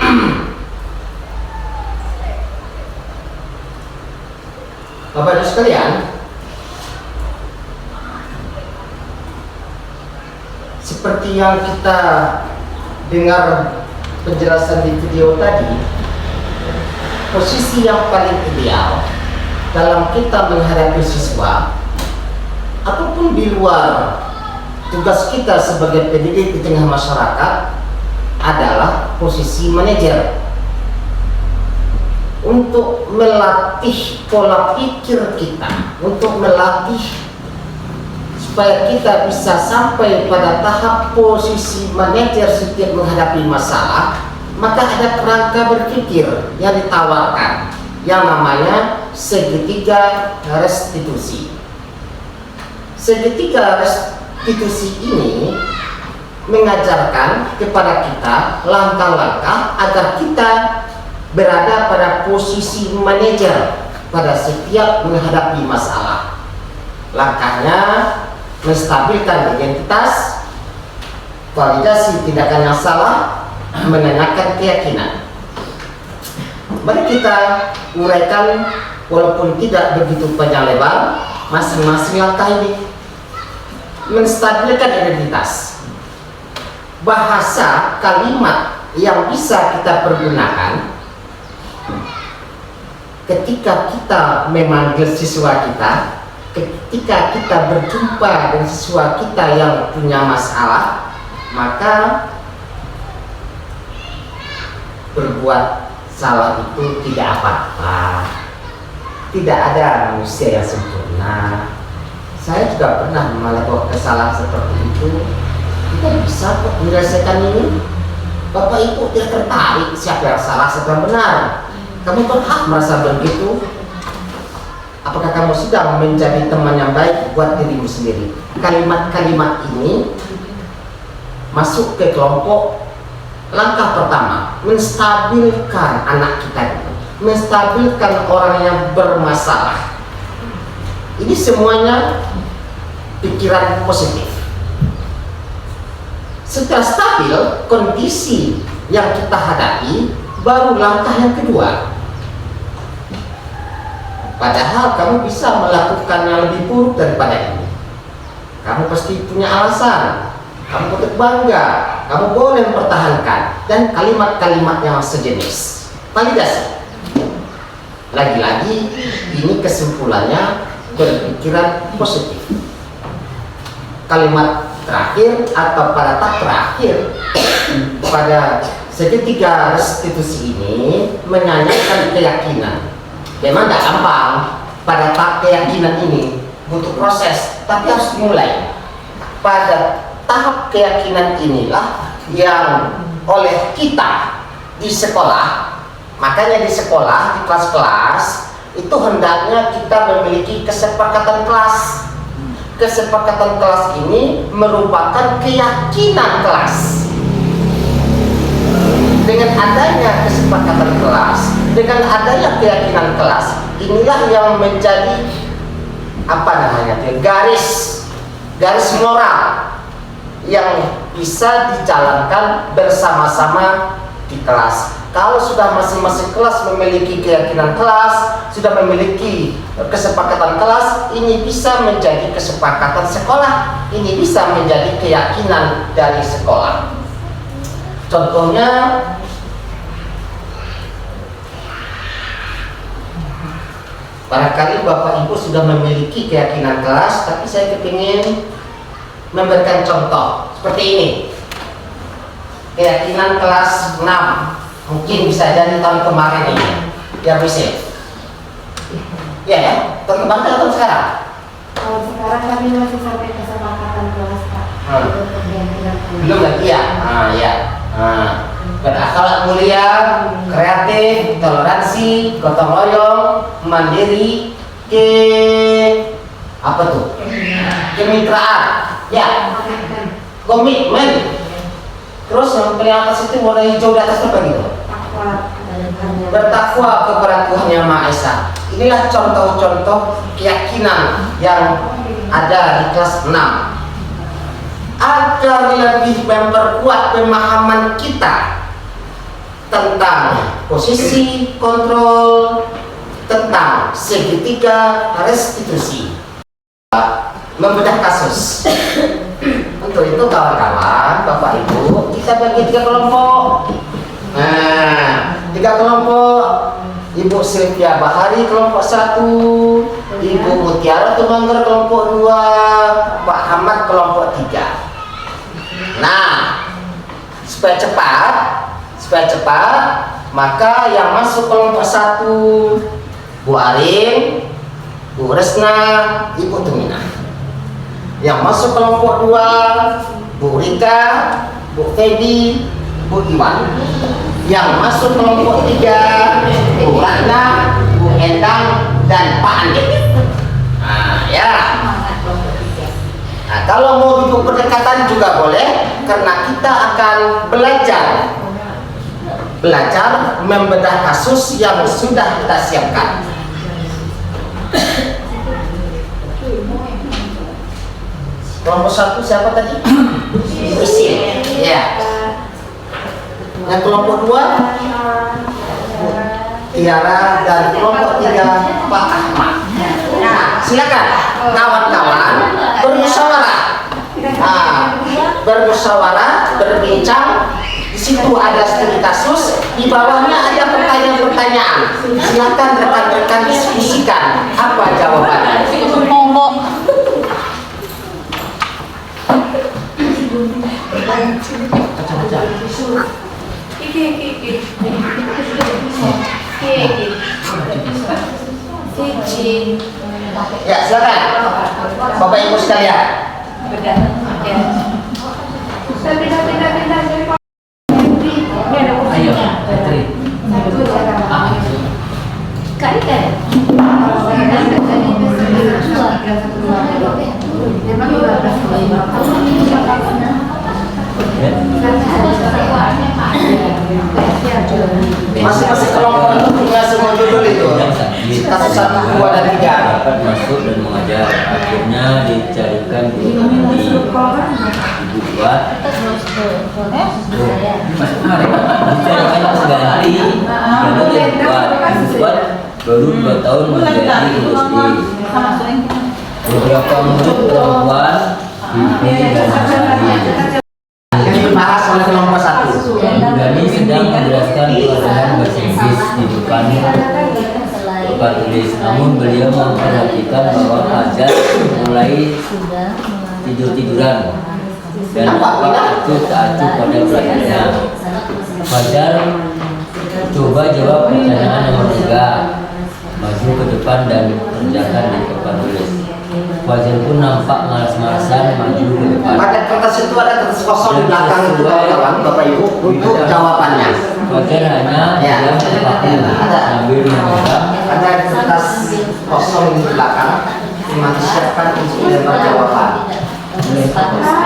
Bapak Ibu sekalian, seperti yang kita dengar penjelasan di video tadi, posisi yang paling ideal dalam kita menghadapi siswa ataupun di luar tugas kita sebagai pendidik di tengah masyarakat adalah posisi manajer, untuk melatih pola pikir kita, untuk melatih supaya kita bisa sampai pada tahap posisi manajer setiap menghadapi masalah. Maka ada kerangka berpikir yang ditawarkan yang namanya segitiga restitusi. Segitiga restitusi ini mengajarkan kepada kita langkah-langkah agar kita berada pada posisi manajer pada setiap menghadapi masalah. Langkahnya menstabilkan identitas, validasi tindakan yang salah, menanyakan keyakinan. Mari kita uraikan walaupun tidak begitu panjang lebar masing-masing langkah ini. Menstabilkan identitas, bahasa kalimat yang bisa kita pergunakan ketika kita memanggil siswa kita, ketika kita berjumpa dengan siswa kita yang punya masalah, maka berbuat salah itu tidak apa-apa. Tidak ada manusia yang sempurna. Saya juga pernah melakukan kesalahan seperti itu. Kita bisa kok menyelesaikan ini. Bapak Ibu tidak tertarik siapa yang salah, siapa yang benar. Kamu berhak merasa begitu. Apakah kamu sudah menjadi teman yang baik buat dirimu sendiri? Kalimat-kalimat ini masuk ke kelompok langkah pertama, menstabilkan anak kita. menstabilkan orang yang bermasalah. Ini semuanya pikiran positif. Setelah stabil kondisi yang kita hadapi, baru langkah yang kedua. Padahal kamu bisa melakukan yang lebih buruk daripada ini. Kamu pasti punya alasan, kamu patut bangga, kamu boleh mempertahankan, dan kalimat-kalimat yang sejenis. Validasi. Lagi-lagi ini kesimpulannya berpikiran positif. Kalimat terakhir atau pada tahap terakhir pada segitiga restitusi ini menanyakan keyakinan. Memang tidak gampang pada tahap keyakinan ini, butuh proses, tapi harus dimulai. Pada tahap keyakinan inilah yang oleh kita di sekolah, makanya di sekolah, di kelas-kelas itu hendaknya kita memiliki kesepakatan kelas. Kesepakatan kelas ini merupakan keyakinan kelas. Dengan adanya kesepakatan kelas, dengan adanya keyakinan kelas, inilah yang menjadi garis moral yang bisa dijalankan bersama-sama di kelas. Kalau sudah masing-masing kelas memiliki keyakinan kelas, sudah memiliki kesepakatan kelas, ini bisa menjadi kesepakatan sekolah, ini bisa menjadi keyakinan dari sekolah. Contohnya, barangkali Bapak Ibu sudah memiliki keyakinan kelas, tapi saya kepingin memberikan contoh seperti ini. Keyakinan kelas 6, mungkin bisa jadi tahun kemarin ini, ya bisa. Ya, tahun kemarin atau sekarang? Kalau sekarang kami masih sampai kesepakatan kelas Pak. Belum lagi ya? Ya. Berakhlak mulia, kreatif, toleransi, gotong royong, mandiri, kemitraan, ya, komitmen. Terus yang paling atas itu warna hijau di atas apa gitu? Bertakwa kepada Tuhan Yang Maha Esa. Inilah contoh-contoh keyakinan yang ada di kelas 6. Agar lebih memperkuat pemahaman kita tentang posisi kontrol, tentang segitiga restitusi, membedah kasus. Untuk itu kawan-kawan, Bapak Ibu, kita bagi 3 kelompok. Nah, 3 kelompok. Ibu Sylvia Bahari kelompok 1, Ibu Mutiara Tumanggar kelompok 2, Pak Ahmad kelompok 3. Nah, supaya cepat, maka yang masuk kelompok 1 Bu Arin, Bu Resna, Ibu Tumina. Yang masuk kelompok 2 Bu Rika, Bu Feby, Bu Iwan. Yang masuk kelompok 3 Bu Ratna, Bu Endang, dan Pak Andi. Nah, ya. Nah, kalau mau duduk berdekatan juga boleh, karena kita akan belajar membedah kasus yang sudah kita siapkan. Kelompok 1 siapa tadi? Usil. Ya. Yang kelompok 2 Tiara, dan kelompok 3 Pak Ahmad. Nah, silakan kawan-kawan bermusyawarah, berbincang. Di situ ada studi kasus, di bawahnya ada pertanyaan-pertanyaan. Silakan rekan-rekan diskusikan apa jawabannya. Ya, silakan Bapak Ibu sekalian. Ayo, Petri. Masing-masing kelompok itu punya semua 1, 2, dan 3. dapat masuk dan mengajar. Akhirnya dicarikan guru pengganti. Ibu buat dicarikan pengganti karena dia buat. Ibu buat baru 2 tahun menjadi guru SD. Beberapa murid perempuan Bibi dan Sari. Yang dibahas oleh kelompok 1. Dani sedang menjelaskan pelajaran bahasa Inggris di depan papan tulis. Namun beliau memperhatikan bahwa Fajar mulai tidur-tiduran dan itu tak acuh pada pelajarannya. Fajar coba jawab pertanyaan nomor 3. Maju ke depan dan kerjakan di papan tulis. Fajar pun nampak malas-malasan maju ke depan. Pada kertas itu ada kertas kosong di belakang itu kawan-kawan, Bapak Ibu, untuk jawabannya. Fajar hanya diam terpaku sambil memegang. Ada kertas kosong di belakang, dimanfaatkan untuk lembar jawaban.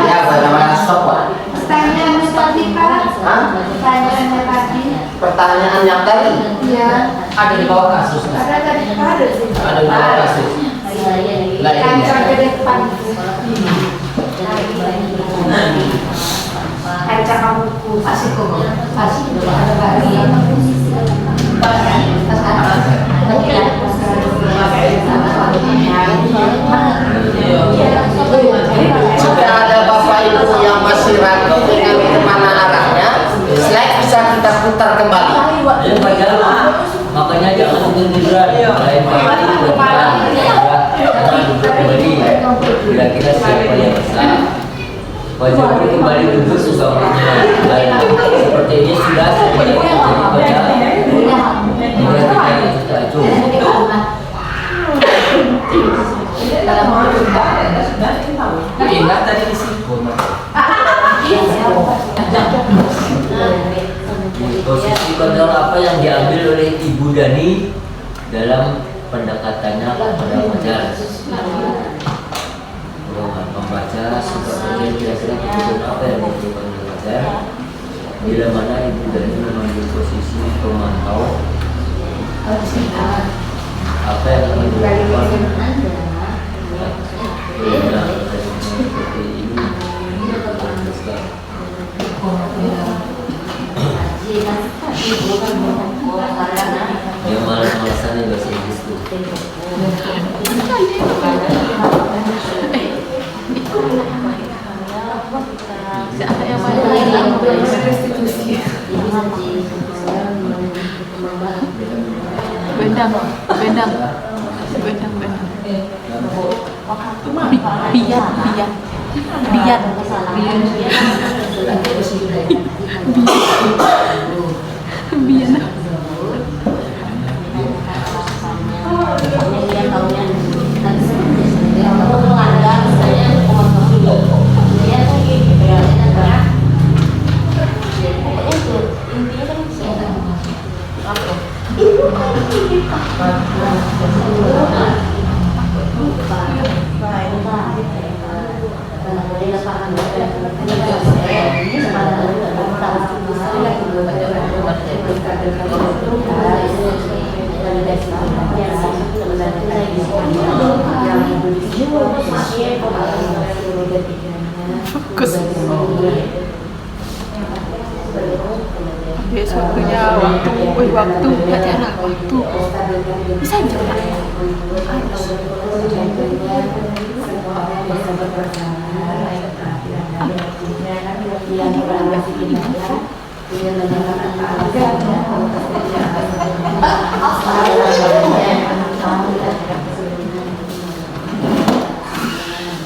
Ya, bagaimana stop, Pak? Pertanyaannya tadi Pak. Hah? Pertanyaannya tadi. Pertanyaan yang tadi. Iya. Ada di bawah kasus. Ada tadi ada sih. Ada di bawah kasus. Kancang ke depan. Kancang kamu asik kok. Asik ada bagi. Jika ada Bapak Ibu yang masih ragu dengan kemana arahnya, slide bisa kita putar kembali. Ya Fajar, makanya jangan tidur-tiduran. Lain kali berperan, jangan duduk kembali. Bila kita siapa yang besar. Fajar pun kembali duduk sebangkunya. Dan seperti ini sudah jadi Fajar. Perhatikan itu tak cukup. Ingat tadi di situ. Posisi kontrol apa yang diambil oleh Ibu Dani dalam pendekatannya kepada Fajar? Membaca sifat Fajar, kira-kira kebutuhan apa yang dibutuhkan oleh Fajar? Bila mana Ibu Dani mengambil posisi pemantau, apa yang akan dilakukan? Seperti ini. Yang malas-malasan yang bahasa Inggris tuh. Bendang. Biar. Fokus. Besok punya waktu acara waktu bisa coba.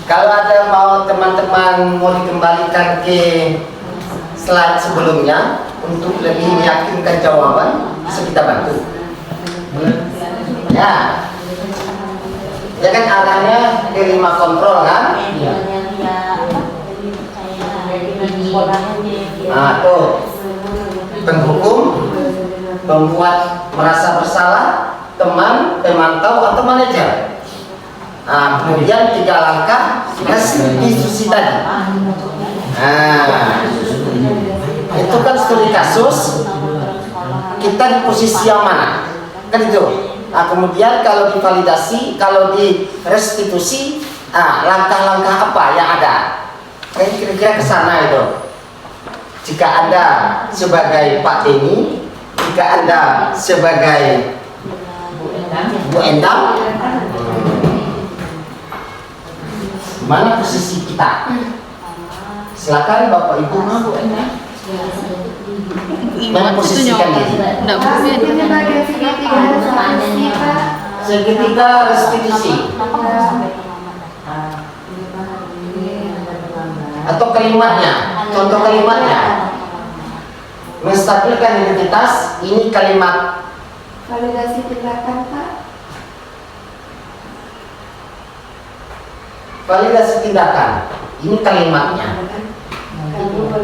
Kalau ada mau teman-teman mau dikembalikan ke slide sebelumnya untuk lebih meyakinkan jawaban, bisa kita bantu. Ya, ya kan arahnya ke 5 kontrol kan? Nah tuh, penghukum, pembuat merasa bersalah, teman, pemantau atau manajer. Nah, kemudian 3 langkah diskusi tadi. Nah, itu kan studi kasus, kita di posisi yang mana? Kan itu. Nah, kemudian kalau divalidasi, kalau di restitusi, langkah-langkah apa yang ada? Kira-kira ke sana itu. Jika Anda sebagai Pak Denny, jika Anda sebagai Bu Endang, mana posisi kita? Silakan Bapak Ibu. Mana posisikan diri? Enggak mungkin. Ini bagian segitiga restitusi, Pak. Segitiga restitusi atau kalimatnya, contoh kalimatnya, menstabilkan identitas. Ini kalimat Validasi tindakan, Pak. validasi tindakan. Ini kalimatnya.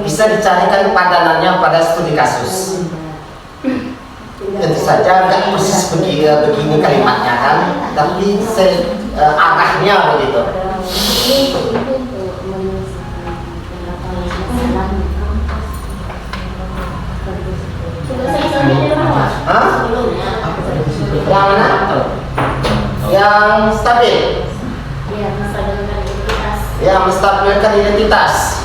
Bisa dicarikan padanannya pada studi kasus. Tentu saja nggak persis begini kalimatnya kan, tapi arahnya begitu. Hah? Yang mana? Yang stabil. Ya, menstabilkan identitas.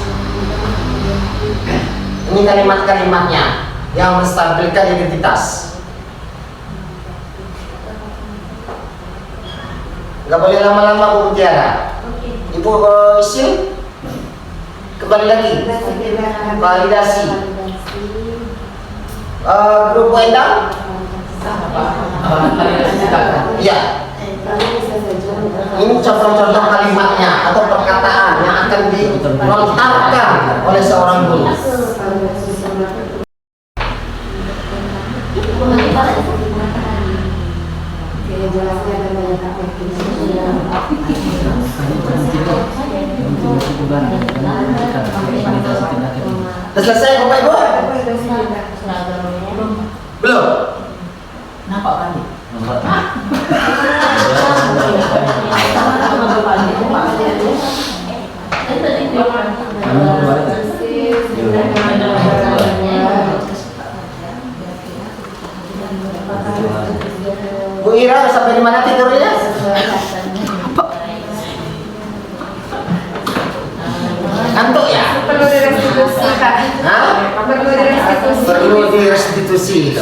Ini kalimat-kalimatnya yang menstabilkan identitas. Gak boleh lama-lama Bu Tiara. Ibu Isil, kembali lagi. Validasi. Grup Bu Endang. Iya. Ini contoh-contoh kalimatnya atau perkataan yang akan dilontarkan oleh seorang guru. Sudah selesai Bapak Ibu? Belum? Nampak kan? Bu Ira sampai di mana tidurnya? Ngantuk ya? Perlu direstitusi, Pak. Hah? Perlu direstitusi. Perlu direstitusi itu.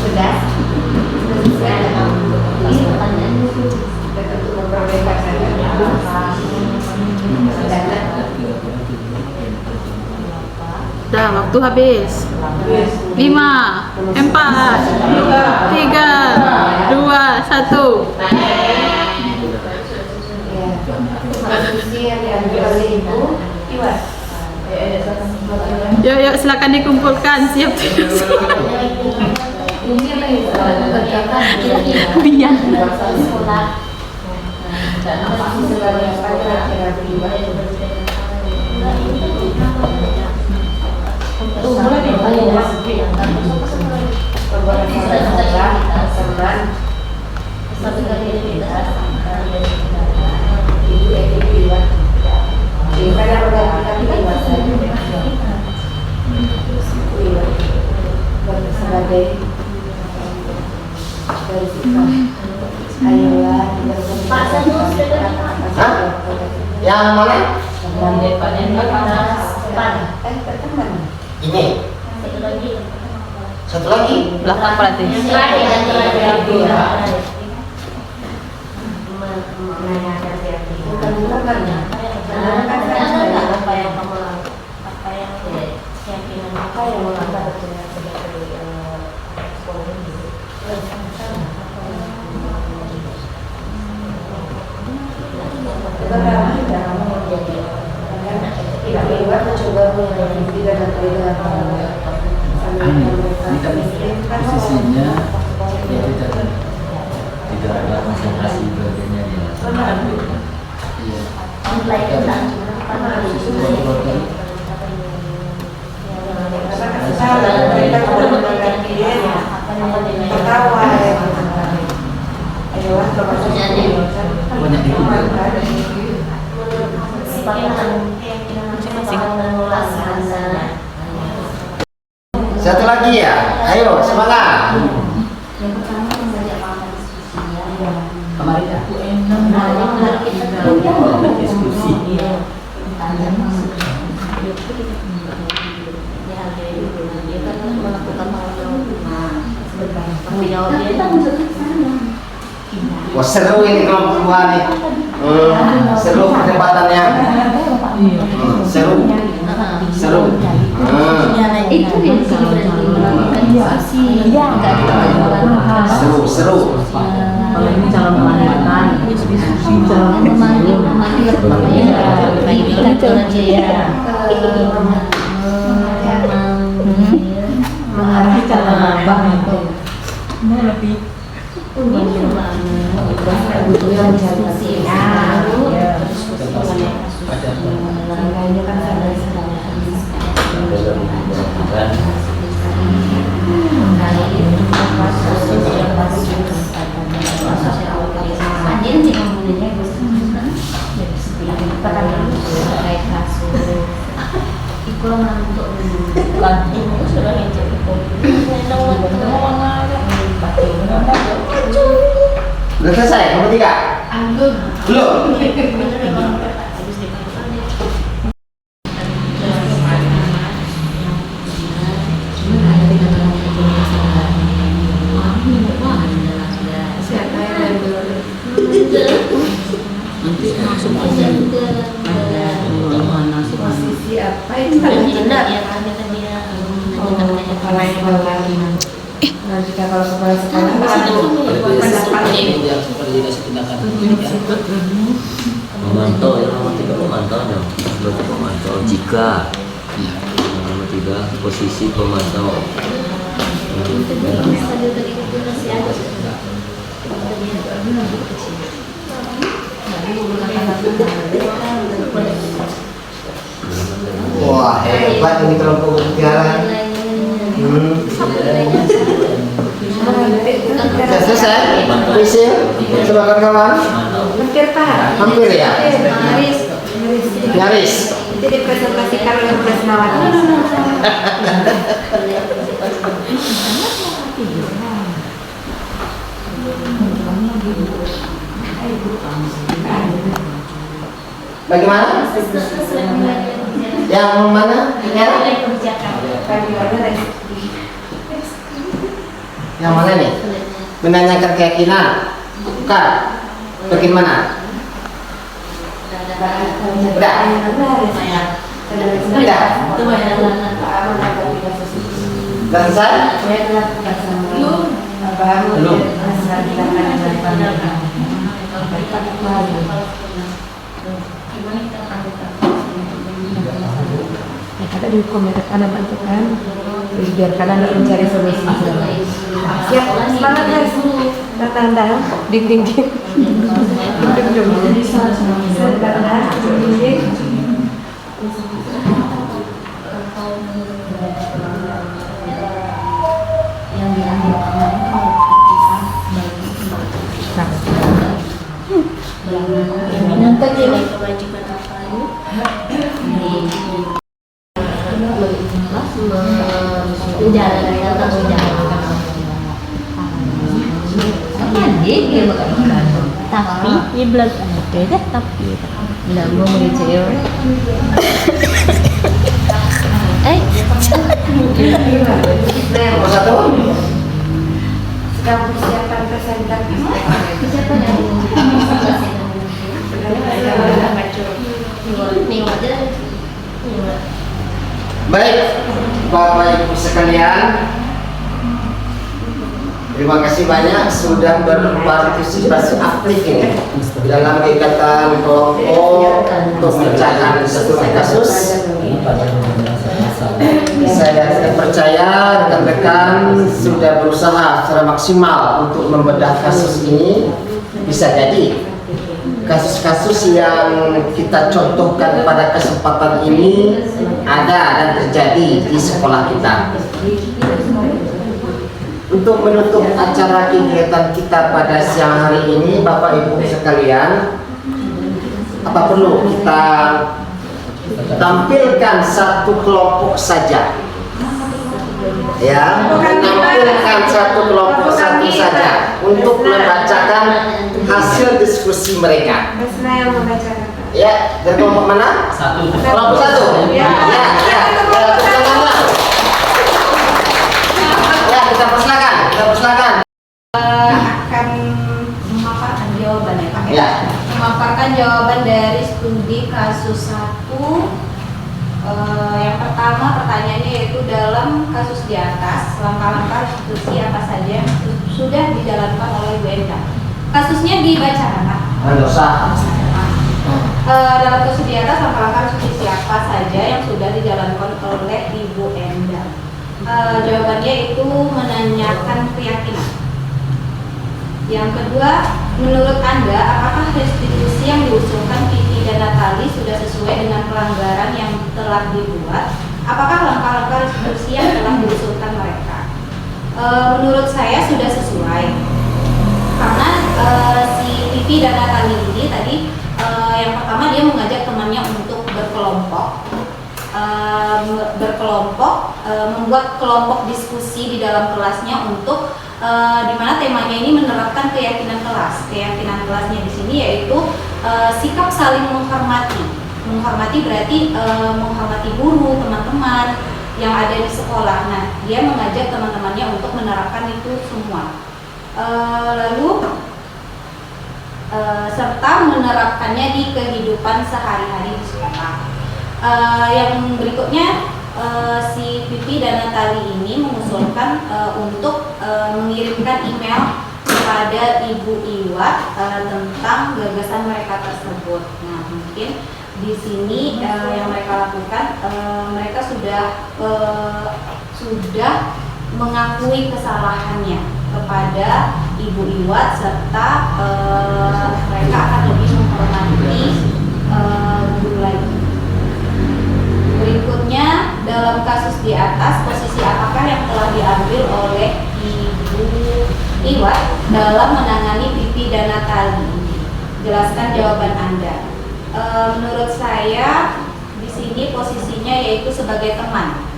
Sudah. Dah, waktu habis. 5, 4, 3, 2, 1. Posisi yang diambil oleh Ibu Iwan. Yuk, silakan dikumpulkan. Siap. Biar. Hah? Yang mana? Ini. Satu lagi. Belakang berarti. Posisinya ya tidak ada konsentrasi bagiannya dia. Iya. Masing-masing Satu lagi ya. Ayo semangat. Yang pertama mengajak paham diskusi ya. Kemarin aku Diskusi. Wah seru ini kelompok dua nih. Seru perdebatannya. Seru. Seru. Itu yang melakukan diskusi. Seru, seru. kalau ini calon pelantikan diskusi calon menghadapi calon abang itu mau lebih butuhnya diskusi Udah selesai, nomor 3? Belum? posisi apa itu tidak ya kami tadi ya nanti kalau kepala sekolah Memantau yang nomor 3 pemantaunya. Berarti pemantau jika nomor 3 posisi pemantau. Wah hebat ini kelompok berbicara. Sudah selesai? Puisi? Coba kawan-kawan. hampir Pak Hampir ya? Nyaris. itu dipresentasikan oleh Bu Resnawati. Bagaimana? Yang mana? Yang mana nih? Menanyakan keyakinan? Bukan. Bagaimana? Udah. Udah. Dan saya? Belum. Kata dihukum ya, Anda bantukan, terus biarkan Anda mencari solusi. Siap, semangat guys. Tanda, ding ding ding. Yang diambil kemarin nanti jadi kewajiban apa tapi ini belum ada deh tapi nggak mau ngecil Satu. sedang persiapan presentasi siapa Baik, Bapak Ibu sekalian, terima kasih banyak sudah berpartisipasi aktif ini dalam kegiatan kelompok untuk memecahkan satu kasus. Saya percaya rekan-rekan sudah berusaha secara maksimal untuk membedah kasus ini. Bisa jadi kasus-kasus yang kita contohkan pada kesempatan ini ada dan terjadi di sekolah kita. Untuk menutup acara kegiatan kita pada siang hari ini, Bapak Ibu sekalian, apa perlu kita tampilkan satu kelompok saja Ya, menampilkan satu kelompok satu saja untuk membacakan hasil diskusi mereka. Basna yang membacakan. Ya, dari kelompok mana? Kelompok satu. Ya, kita persilakan. Akan memaparkan jawaban ya Pak Ya. Memaparkan jawaban dari studi kasus 1. Yang pertama pertanyaannya yaitu dalam kasus di atas langkah-langkah restitusi apa saja yang sudah dijalankan oleh Bu Endang. Kasusnya dibacakan Pak. Nggak usah. Dalam kasus di atas langkah-langkah restitusi apa saja yang sudah dijalankan oleh Ibu Endang. Jawabannya itu menanyakan keyakinan. Yang kedua, menurut Anda apakah restitusi yang diusulkan Vivi dan Natali sudah sesuai dengan pelanggaran yang telah dibuat? Apakah langkah-langkah restitusi yang telah diusulkan mereka? Menurut saya sudah sesuai. Karena si Vivi dan Natali ini tadi yang pertama dia mengajak temannya untuk berkelompok, membuat kelompok diskusi di dalam kelasnya untuk di mana temanya ini menerapkan keyakinan kelas. Keyakinan kelasnya di sini yaitu sikap saling menghormati. Menghormati berarti menghormati guru, teman-teman yang ada di sekolah. Nah, dia mengajak teman-temannya untuk menerapkan itu semua. Lalu serta menerapkannya di kehidupan sehari-hari di sekolah. Yang berikutnya si Vivi dan Natali ini mengusulkan untuk mengirimkan email kepada Ibu Iwa tentang gagasan mereka tersebut. Nah, mungkin di sini yang mereka lakukan, mereka sudah mengakui kesalahannya kepada Ibu Iwa serta mereka akan lebih menghormati guru lagi. Berikutnya, dalam kasus di atas, posisi apakah yang telah diambil oleh Ibu Iwa dalam menangani Vivi dan Natali? Jelaskan jawaban Anda. Menurut saya, di sini posisinya yaitu sebagai teman.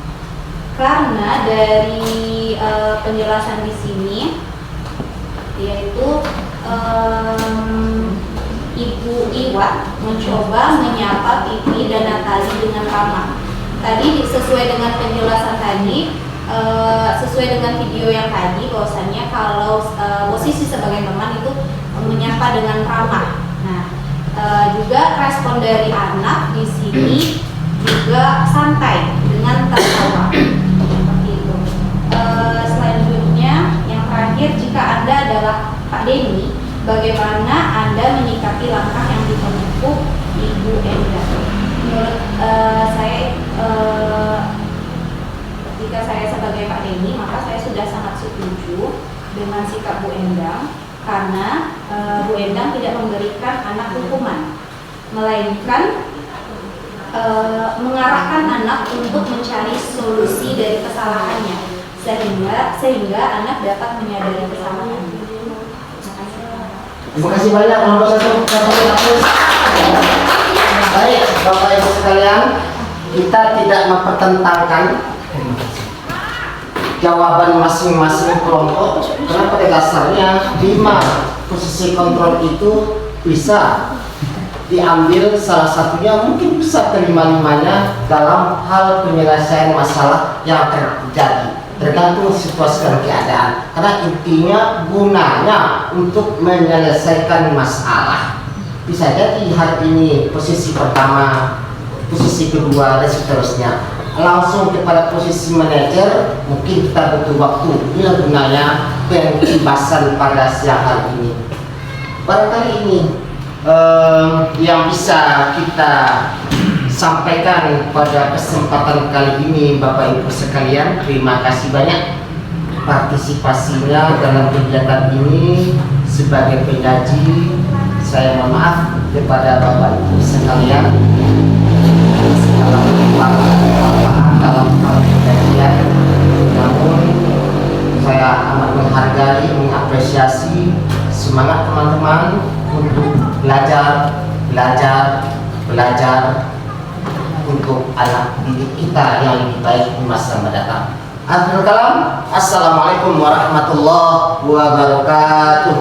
Karena dari penjelasan di sini, yaitu Ibu Iwa mencoba menyapa Vivi dan Natali dengan ramah. Tadi sesuai dengan penjelasan tadi, sesuai dengan video yang tadi, bahwasannya kalau posisi sebagai teman itu menyapa dengan ramah. Nah, juga respon dari anak di sini juga santai dengan tertawa. Seperti itu. Selanjutnya, yang terakhir, jika Anda adalah Pak Denny, bagaimana Anda menyikapi langkah yang ditempuh Ibu Endang? Menurut saya, jika saya sebagai Pak Denny, maka saya sudah sangat setuju dengan sikap Bu Endang, karena Bu Endang tidak memberikan anak hukuman, melainkan mengarahkan anak untuk mencari solusi dari kesalahannya, sehingga anak dapat menyadari kesalahannya. Terima kasih banyak kelompok satu. Baik, Bapak Ibu sekalian, kita tidak mempertentangkan jawaban masing-masing kelompok, karena pada dasarnya 5 posisi kontrol itu bisa diambil, salah satunya mungkin bisa terima-limanya dalam hal penyelesaian masalah yang akan terjadi, tergantung situasi dan keadaan, karena intinya gunanya untuk menyelesaikan masalah. Bisa jadi hari ini posisi pertama, posisi kedua, dan seterusnya langsung kepada posisi manajer, mungkin kita butuh waktu. Inilah gunanya pembahasan pada siang hari ini. Barangkali ini yang bisa kita sampaikan pada kesempatan kali ini, Bapak Ibu sekalian. Terima kasih banyak partisipasinya dalam kegiatan ini. Sebagai pengaji, saya mohon maaf kepada Bapak Ibu sekalian dalam hal pengajian. Namun saya amat menghargai, mengapresiasi semangat teman-teman untuk belajar untuk anak didik kita yang lebih baik di masa mendatang. Akhirul kalam, assalamualaikum warahmatullahi wabarakatuh.